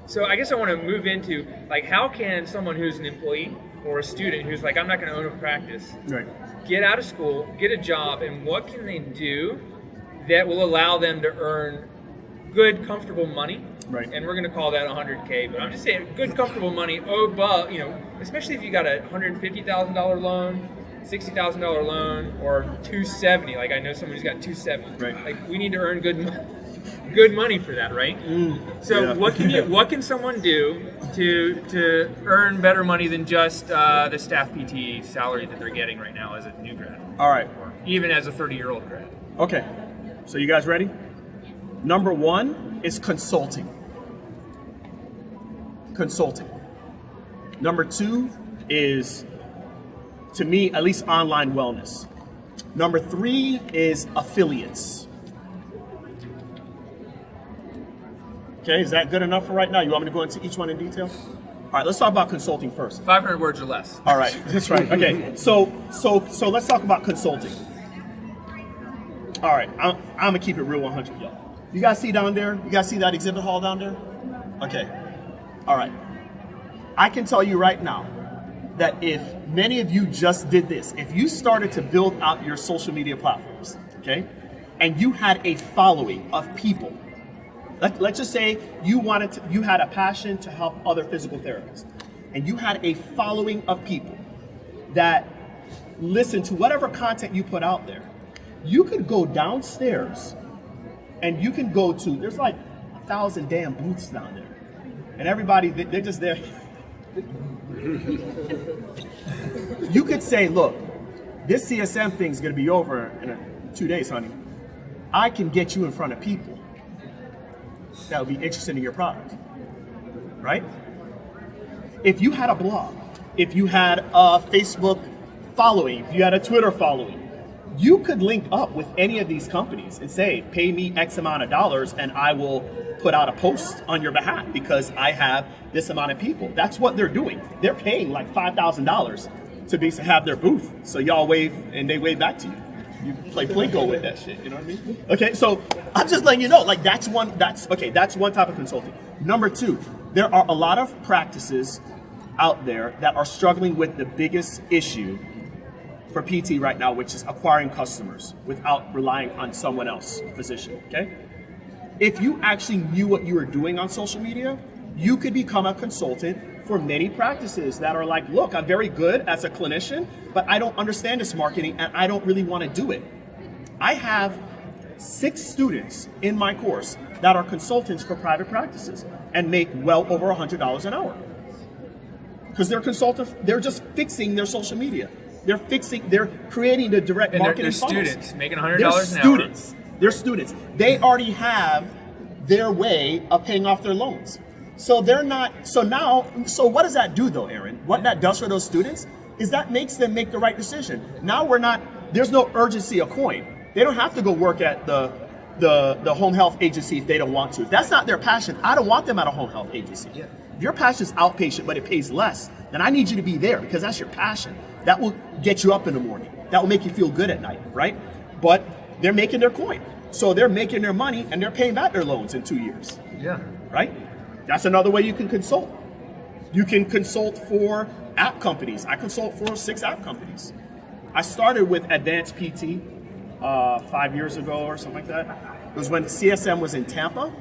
So I guess I want to move into, like, how can someone who's an employee or a student who's like, I'm not going to own a practice, Right. get out of school, get a job, and what can they do that will allow them to earn good, comfortable money? Right. And we're going to call that $100K, but I'm just saying good, comfortable money, especially if you got a $150,000 loan, $60,000 loan, or $270. Like, I know someone who's got $270. Right. Like, we need to earn good money for that, right? So yeah. what can someone do to earn better money than just the staff PT salary that they're getting right now as a new grad? All right. Or even as a 30-year-old grad. Okay. So you guys ready? Number 1 is consulting. Number 2 is, to me, at least online wellness. Number 3 is affiliates. Okay, is that good enough for right now? You want me to go into each one in detail? All right, let's talk about consulting first. 500 words or less. All right, that's right. Okay, so let's talk about consulting. All right, I'm gonna keep it real 100, y'all. You guys see down there? You guys see that exhibit hall down there? Okay. All right. I can tell you right now that if many of you just did this, if you started to build out your social media platforms, okay, and you had a following of people, let's just say you had a passion to help other physical therapists, and you had a following of people that listen to whatever content you put out there, you could go downstairs and you can go to, there's like 1,000 damn booths down there. And everybody, they're just there. You could say, look, this CSM thing's gonna be over in 2 days, honey. I can get you in front of people that would be interested in your product, right? If you had a blog, if you had a Facebook following, if you had a Twitter following, you could link up with any of these companies and say, pay me X amount of dollars and I will put out a post on your behalf because I have this amount of people. That's what they're doing. They're paying like $5,000 to have their booth. So y'all wave and they wave back to you. You play Plinko with that shit, you know what I mean? Okay, so I'm just letting you know, like that's one type of consulting. Number 2, there are a lot of practices out there that are struggling with the biggest issue for PT right now, which is acquiring customers without relying on someone else, a physician, okay? If you actually knew what you were doing on social media, you could become a consultant for many practices that are like, look, I'm very good as a clinician, but I don't understand this marketing and I don't really want to do it. I have 6 students in my course that are consultants for private practices and make well over $100 an hour. Because they're consultants, they're just fixing their social media. They're creating the direct marketing funnels. They're students making $100 an hour. They're students. They already have their way of paying off their loans. So what does that do though, Aaron? What that does for those students is that makes them make the right decision. Now there's no urgency of coin. They don't have to go work at the home health agency if they don't want to. If that's not their passion, I don't want them at a home health agency. Yeah. If your passion is outpatient but it pays less, then I need you to be there because that's your passion. That will get you up in the morning. That will make you feel good at night, right? But they're making their coin. So they're making their money and they're paying back their loans in 2 years. Yeah. Right? That's another way you can consult. You can consult for app companies. I consult for 6 app companies. I started with Advanced PT 5 years ago or something like that. It was when CSM was in Tampa,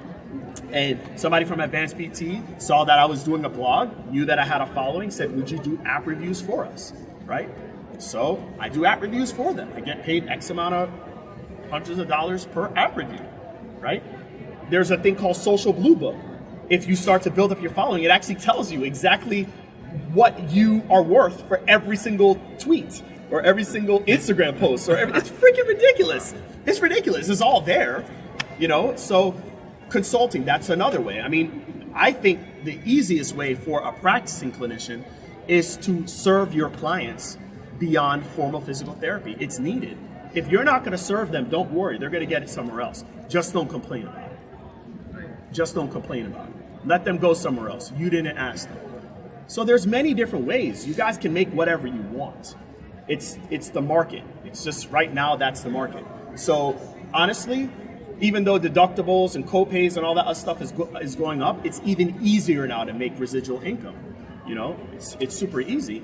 and somebody from Advanced PT saw that I was doing a blog, knew that I had a following, said, would you do app reviews for us, right? So I do app reviews for them. I get paid X amount of hundreds of dollars per app review, right? There's a thing called Social Blue Book. If you start to build up your following, it actually tells you exactly what you are worth for every single tweet or every single Instagram post it's freaking ridiculous. It's ridiculous. It's all there, you know? So consulting, that's another way. I mean, I think the easiest way for a practicing clinician is to serve your clients beyond formal physical therapy. It's needed. If you're not going to serve them, don't worry. They're going to get it somewhere else. Just don't complain about it. Just don't complain about it. Let them go somewhere else. You didn't ask them. So there's many different ways. You guys can make whatever you want. It's the market. It's just right now that's the market. So honestly, even though deductibles and co-pays and all that other stuff is going up, it's even easier now to make residual income. You know, it's super easy.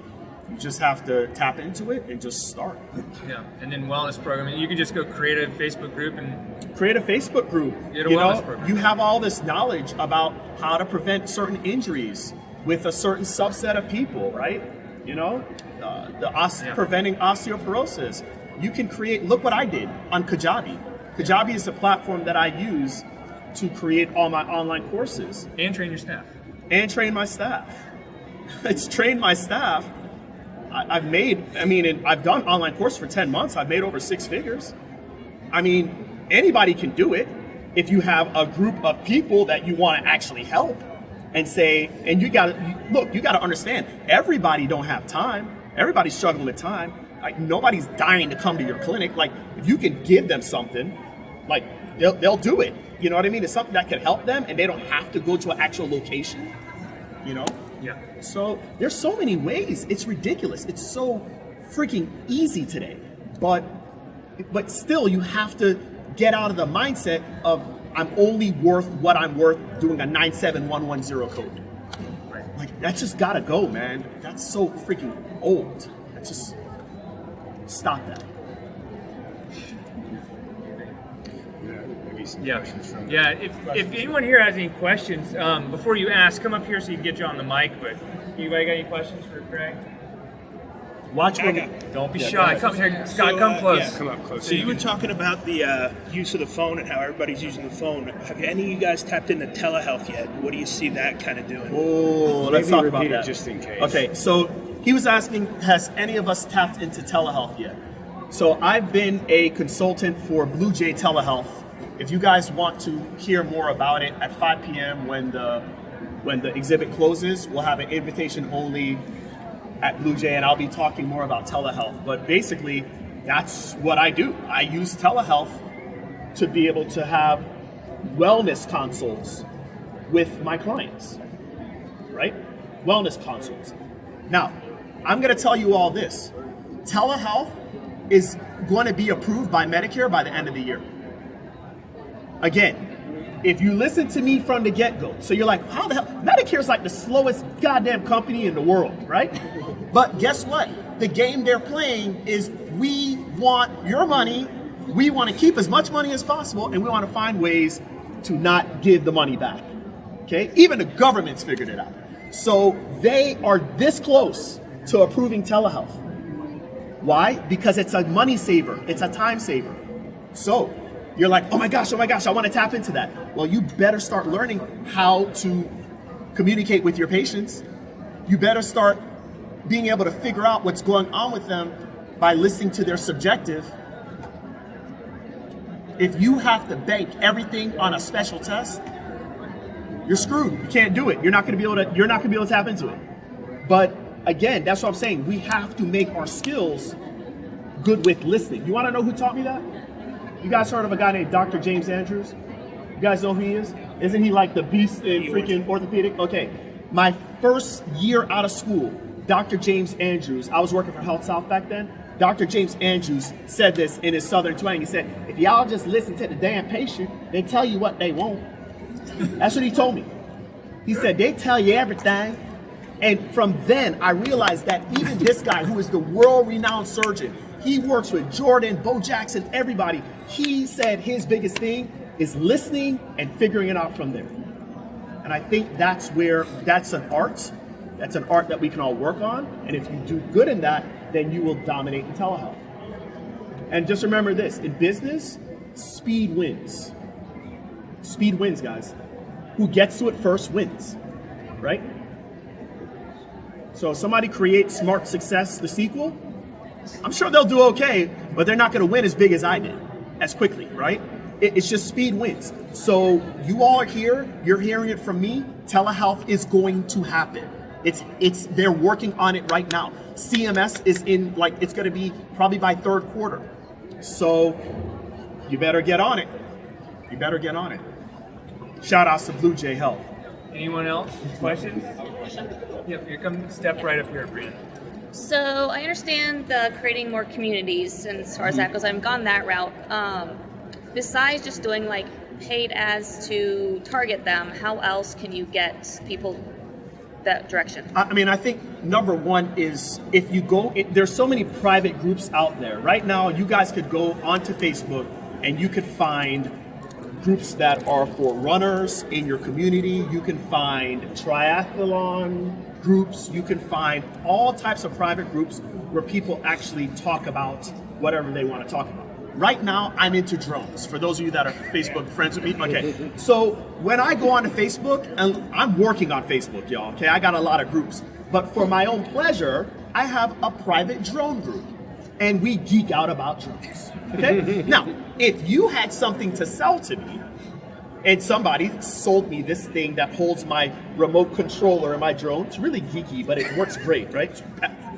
You just have to tap into it and just start. Yeah, and then wellness program. You can just go create a Facebook group and create a Facebook group. Get a wellness program. You have all this knowledge about how to prevent certain injuries with a certain subset of people, right? You know, preventing osteoporosis. You can create. Look what I did on Kajabi. Kajabi is a platform that I use to create all my online courses and train your staff. And train my staff. It's trained my staff. I've done online course for 10 months. I've made over 6 figures. I mean, anybody can do it if you have a group of people that you want to actually help and say, and you got to understand, everybody don't have time. Everybody's struggling with time. Like, nobody's dying to come to your clinic. Like, if you can give them something, like, they'll do it. You know what I mean? It's something that can help them and they don't have to go to an actual location, you know? Yeah. So there's so many ways. It's ridiculous. It's so freaking easy today. But still, you have to get out of the mindset of I'm only worth what I'm worth doing a 97110 code. Right. Like, that's just gotta go, man. That's so freaking old. That's just stop that. Yeah. If anyone here has any questions, before you ask, come up here so you can get you on the mic. But anybody got any questions for Greg? Watch when don't be shy. Come here, Scott. Come close. Yeah, come up close. So you were talking about the use of the phone and how everybody's using the phone. Have any of you guys tapped into telehealth yet? What do you see that kind of doing? Oh, let's talk about that. Just in case. Okay, so he was asking, has any of us tapped into telehealth yet? So I've been a consultant for Blue Jay Telehealth. If you guys want to hear more about it, at 5 p.m. when the exhibit closes, we'll have an invitation only at Blue Jay, and I'll be talking more about telehealth. But basically, that's what I do. I use telehealth to be able to have wellness consults with my clients, right? Wellness consults. Now, I'm going to tell you all this. Telehealth is going to be approved by Medicare by the end of the year. Again, if you listen to me from the get-go, so you're like, how the hell? Medicare's like the slowest goddamn company in the world, right? But guess what? The game they're playing is we want your money, we want to keep as much money as possible, and we want to find ways to not give the money back, okay? Even the government's figured it out. So they are this close to approving telehealth. Why? Because it's a money saver, it's a time saver. So you're like, oh my gosh, I want to tap into that. Well, you better start learning how to communicate with your patients. You better start being able to figure out what's going on with them by listening to their subjective. If you have to bank everything on a special test, you're screwed. You can't do it. You're not going to be able to tap into it. But again, that's what I'm saying. We have to make our skills good with listening. You want to know who taught me that? You guys heard of a guy named Dr. James Andrews? You guys know who he is? Isn't he like the beast in freaking orthopedic? Okay. My first year out of school, Dr. James Andrews, I was working for Health South back then. Dr. James Andrews said this in his Southern twang. He said, if y'all just listen to the damn patient, they tell you what they want. That's what he told me. He said, they tell you everything. And from then, I realized that even this guy, who is the world-renowned surgeon, he works with Jordan, Bo Jackson, everybody. He said his biggest thing is listening and figuring it out from there. And I think that's an art. That's an art that we can all work on. And if you do good in that, then you will dominate in telehealth. And just remember this, in business, speed wins. Speed wins, guys. Who gets to it first wins, right? So if somebody creates Smart Success, the sequel, I'm sure they'll do okay, but they're not going to win as big as I did, as quickly, right? It's just speed wins. So you all are here, you're hearing it from me, telehealth is going to happen. They're working on it right now. CMS is in, it's going to be probably by third quarter. So you better get on it. You better get on it. Shout outs to Blue Jay Health. Anyone else? Questions? Yep, here come, step right up here, Brianna. So I understand the creating more communities, and as far as that goes, I've gone that route. Besides just doing like paid ads to target them, how else can you get people that direction? I mean, I think number one is if you go, there's so many private groups out there. Right now, you guys could go onto Facebook and you could find groups that are for runners in your community. You can find triathlon groups. You can find all types of private groups where people actually talk about whatever they want to talk about. Right now, I'm into drones. For those of you that are Facebook friends with me, okay. So when I go onto Facebook, and I'm working on Facebook, y'all, okay? I got a lot of groups. But for my own pleasure, I have a private drone group. And we geek out about drones, okay? Now, if you had something to sell to me, and somebody sold me this thing that holds my remote controller and my drone, it's really geeky, but it works great, right? It's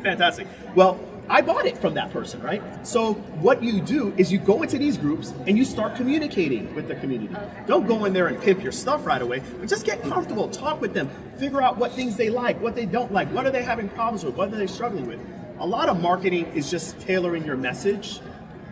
fantastic. Well, I bought it from that person, right? So what you do is you go into these groups and you start communicating with the community. Don't go in there and pimp your stuff right away, but just get comfortable, talk with them, figure out what things they like, what they don't like, what are they having problems with, what are they struggling with. A lot of marketing is just tailoring your message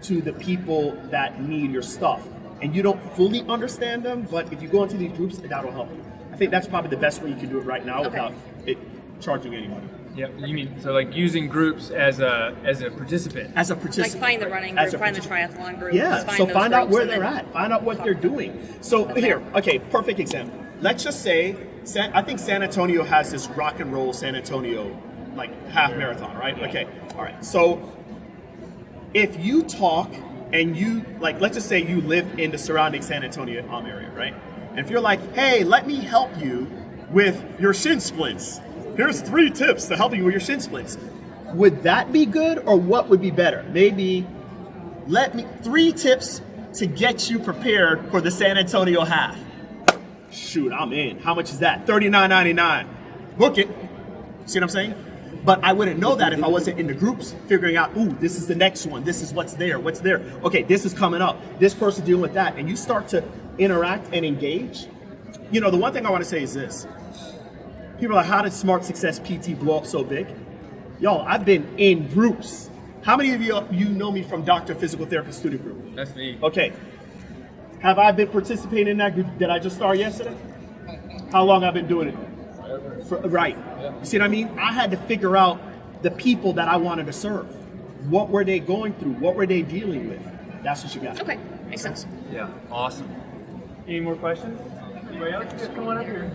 to the people that need your stuff. And you don't fully understand them, but if you go into these groups, that'll help you. I think that's probably the best way you can do it right now without it charging any money. Yeah, you mean so like using groups as a participant? As a participant. Like find the running group, find the triathlon group. Yeah, find so those find out groups where and they're then at. Find out what they're doing. So here, okay, perfect example. Let's just say, I think San Antonio has this rock and roll San Antonio half marathon, right? Okay, all right. So if you talk and you, let's just say you live in the surrounding San Antonio area, right? And if you're like, hey, let me help you with your shin splints. Here's 3 tips to helping you with your shin splints. Would that be good, or what would be better? Maybe 3 tips to get you prepared for the San Antonio half. Shoot, I'm in. How much is that? $39.99. Book it. See what I'm saying? But I wouldn't know that if I wasn't in the groups figuring out, ooh, this is the next one. This is what's there. Okay, this is coming up. This person dealing with that. And you start to interact and engage. You know, the one thing I want to say is this. People are like, how did Smart Success PT blow up so big? Y'all, I've been in groups. How many of you know me from Dr. Physical Therapist Student Group? That's me. Okay. Have I been participating in that group? Did I just start yesterday? How long I've been doing it? Right. You see what I mean? I had to figure out the people that I wanted to serve. What were they going through? What were they dealing with? That's what you got. Okay, makes sense. Yeah, awesome. Any more questions? Anybody else? Just come on up here.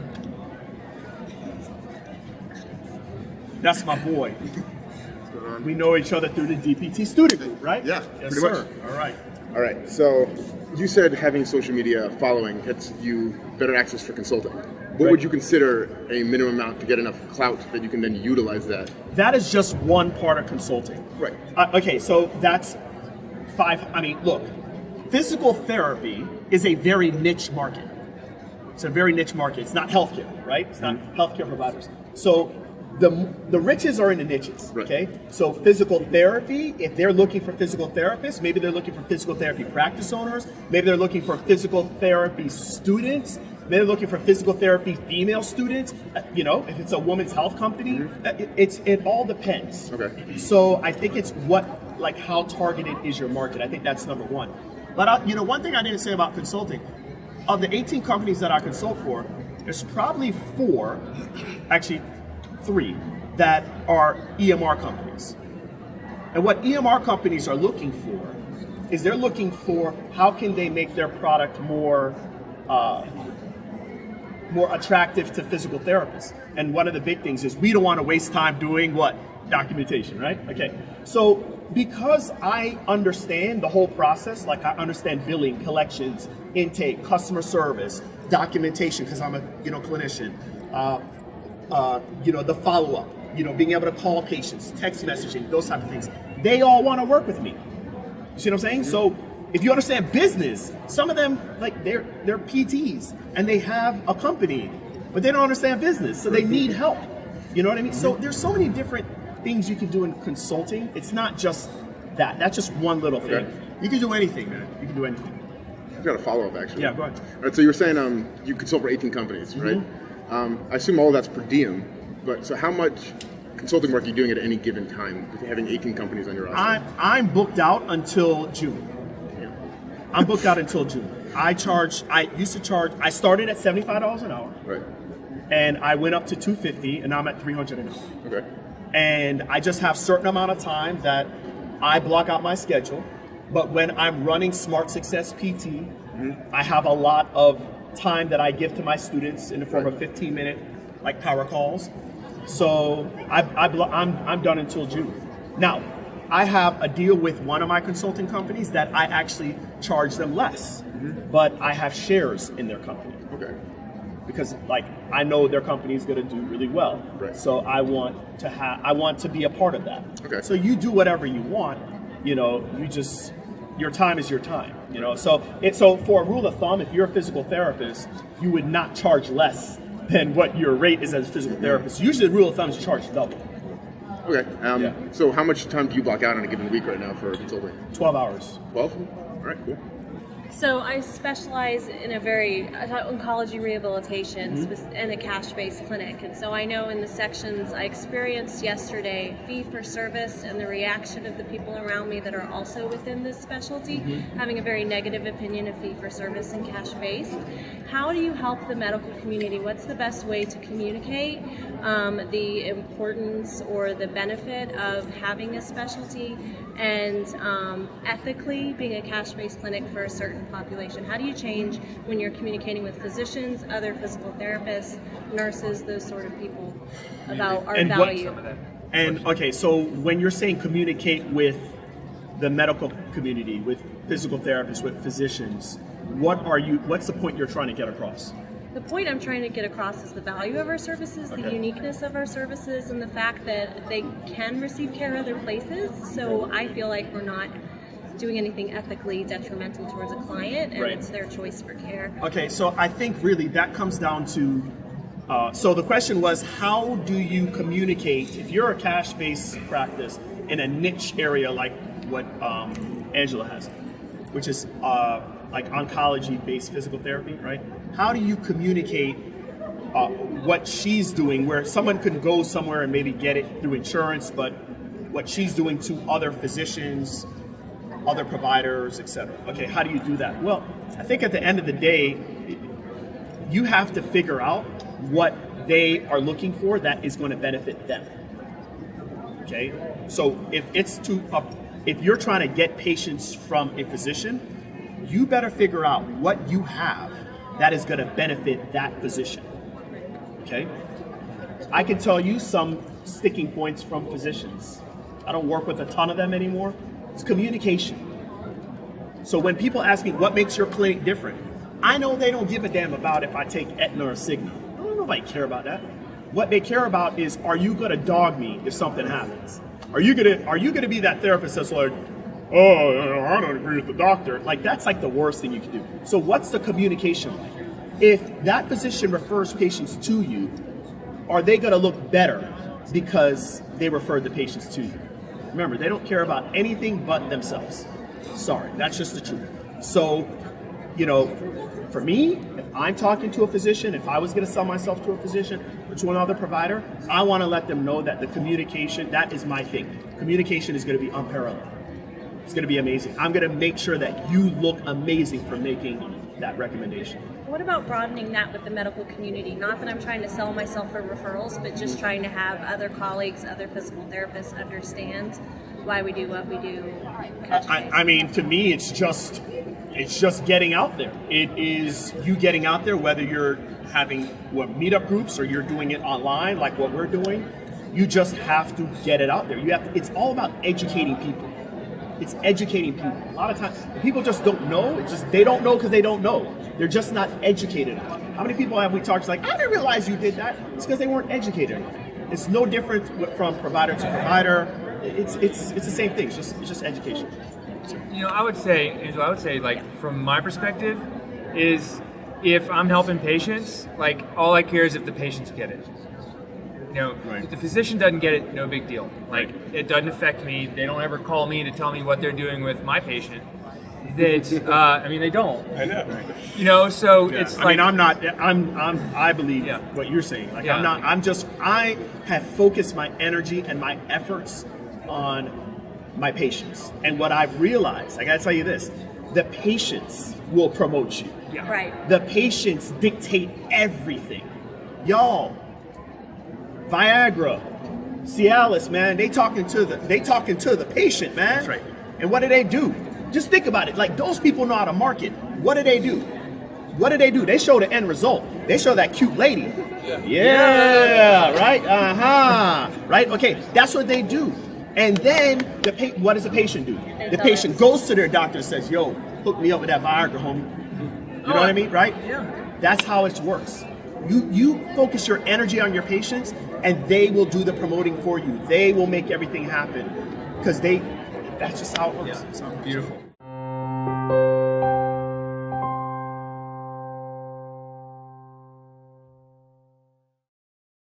That's my boy. We know each other through the DPT student group, right? Yeah, yes, pretty sir. much. All All right, so you said having social media following gets you better access for consulting. What would you consider a minimum amount to get enough clout that you can then utilize that? That is just one part of consulting. Right. Okay, so that's 5. I mean, look, physical therapy is a very niche market. It's a very niche market. It's not healthcare, right? It's not healthcare providers. So the riches are in the niches, okay? So physical therapy, if they're looking for physical therapists, maybe they're looking for physical therapy practice owners, maybe they're looking for physical therapy students, maybe they're looking for physical therapy female students, you know, if it's a women's health company, it all depends. Okay. So I think it's how targeted is your market. I think that's number one. But one thing I didn't say about consulting, of the 18 companies that I consult for, there's probably 4, actually 3, that are EMR companies. And what EMR companies are looking for is they're looking for how can they make their product more attractive to physical therapists. And one of the big things is we don't want to waste time doing what? Documentation, right? Okay. So because I understand the whole process, like I understand billing, collections, intake, customer service, documentation, because I'm a clinician, the follow-up, being able to call patients, text messaging, those type of things. They all want to work with me. You see what I'm saying? So if you understand business, some of them, like they're PTs and they have a company, but they don't understand business, so they need help. You know what I mean? So there's so many different things you can do in consulting. It's not just that. That's just one little thing. Okay. You can do anything, man. You can do anything. I've got a follow-up, actually. Yeah, go ahead. All right, so you were saying you consult for 18 companies, right? I assume all of that's per diem, but so how much consulting work are you doing at any given time with having 18 companies on your roster? I'm booked out until June. I'm booked out until June. I started at $75 an hour. Right. And I went up to $250, and now I'm at $300 an hour. Okay. And I just have certain amount of time that I block out my schedule. But when I'm running Smart Success PT, I have a lot of time that I give to my students in the form of 15-minute like power calls. So I'm done until June. Now, I have a deal with one of my consulting companies that I actually charge them less, but I have shares in their company. Okay. Because like I know their company is going to do really well, Right. so I want to be a part of that. Okay. So you do whatever you want, your time is your time, So for a rule of thumb, if you're a physical therapist, you would not charge less than what your rate is as a physical therapist. Usually the rule of thumb is you charge double. Okay. Yeah. So how much time do you block out in a given week right now for consulting? 12 hours. 12? All right, cool. So I specialize in oncology rehabilitation in a cash-based clinic. And so I know in the sections I experienced yesterday, fee for service and the reaction of the people around me that are also within this specialty, having a very negative opinion of fee for service and cash-based. How do you help the medical community? What's the best way to communicate the importance or the benefit of having a specialty and ethically being a cash-based clinic for a certain population? How do you change when you're communicating with physicians, other physical therapists, nurses, those sort of people about our value? So when you're saying communicate with the medical community, with physical therapists, with physicians, what's the point you're trying to get across? The point I'm trying to get across is the value of our services, the uniqueness of our services, and the fact that they can receive care other places. So I feel like we're not doing anything ethically detrimental towards a client, and it's their choice for care. Okay, so I think really that comes down to, so the question was, how do you communicate, if you're a cash-based practice in a niche area like what Angela has, which is like oncology-based physical therapy, right? How do you communicate what she's doing, where someone can go somewhere and maybe get it through insurance, but what she's doing to other physicians, other providers, etc. Okay, how do you do that? Well, I think at the end of the day, you have to figure out what they are looking for that is going to benefit them. Okay, so if you're trying to get patients from a physician, you better figure out what you have that is going to benefit that physician. Okay? I can tell you some sticking points from physicians. I don't work with a ton of them anymore. It's communication. So when people ask me what makes your clinic different, I know they don't give a damn about if I take Aetna or Cigna. Nobody care about that. What they care about is, are you going to dog me if something happens? Are you gonna be that therapist that's like, oh, I don't agree with the doctor? Like, that's like the worst thing you can do. So what's the communication like? If that physician refers patients to you, are they gonna look better because they referred the patients to you? Remember, they don't care about anything but themselves. Sorry, that's just the truth. So, for me, if I'm talking to a physician, if I was gonna sell myself to a physician or to another provider, I wanna let them know that the communication, that is my thing. Communication is gonna be unparalleled. It's going to be amazing. I'm going to make sure that you look amazing for making that recommendation. What about broadening that with the medical community? Not that I'm trying to sell myself for referrals, but just trying to have other colleagues, other physical therapists understand why we do what we do. I mean, to me, it's just getting out there. It is you getting out there, whether you're having meetup groups or you're doing it online, like what we're doing. You just have to get it out there. It's all about educating people. It's educating people. A lot of times, people just don't know. It's just they don't know because they don't know. They're just not educated on it. How many people have we talked to like, I didn't realize you did that? It's because they weren't educated on it. It's no different from provider to provider. It's the same thing. It's just education. I would say, like, from my perspective, is if I'm helping patients, like, all I care is if the patients get it. Right. If the physician doesn't get it, no big deal. Like, it doesn't affect me. They don't ever call me to tell me what they're doing with my patient. They don't. I know. So it's like, I believe what you're saying. Like, I have focused my energy and my efforts on my patients. And what I've realized, I gotta tell you this, the patients will promote you. Yeah. Right. The patients dictate everything. Y'all, Viagra, Cialis, man, they talking to the patient, man. That's right. And what do? Just think about it. Like, those people know how to market. What do? They show the end result. They show that cute lady. Yeah, right? Right? Okay, that's what they do. And then what does the patient do? The patient goes to their doctor and says, yo, hook me up with that Viagra, homie. You know what I mean, right? Yeah. That's how it works. You focus your energy on your patients, and they will do the promoting for you. They will make everything happen because that's just how it works. beautiful.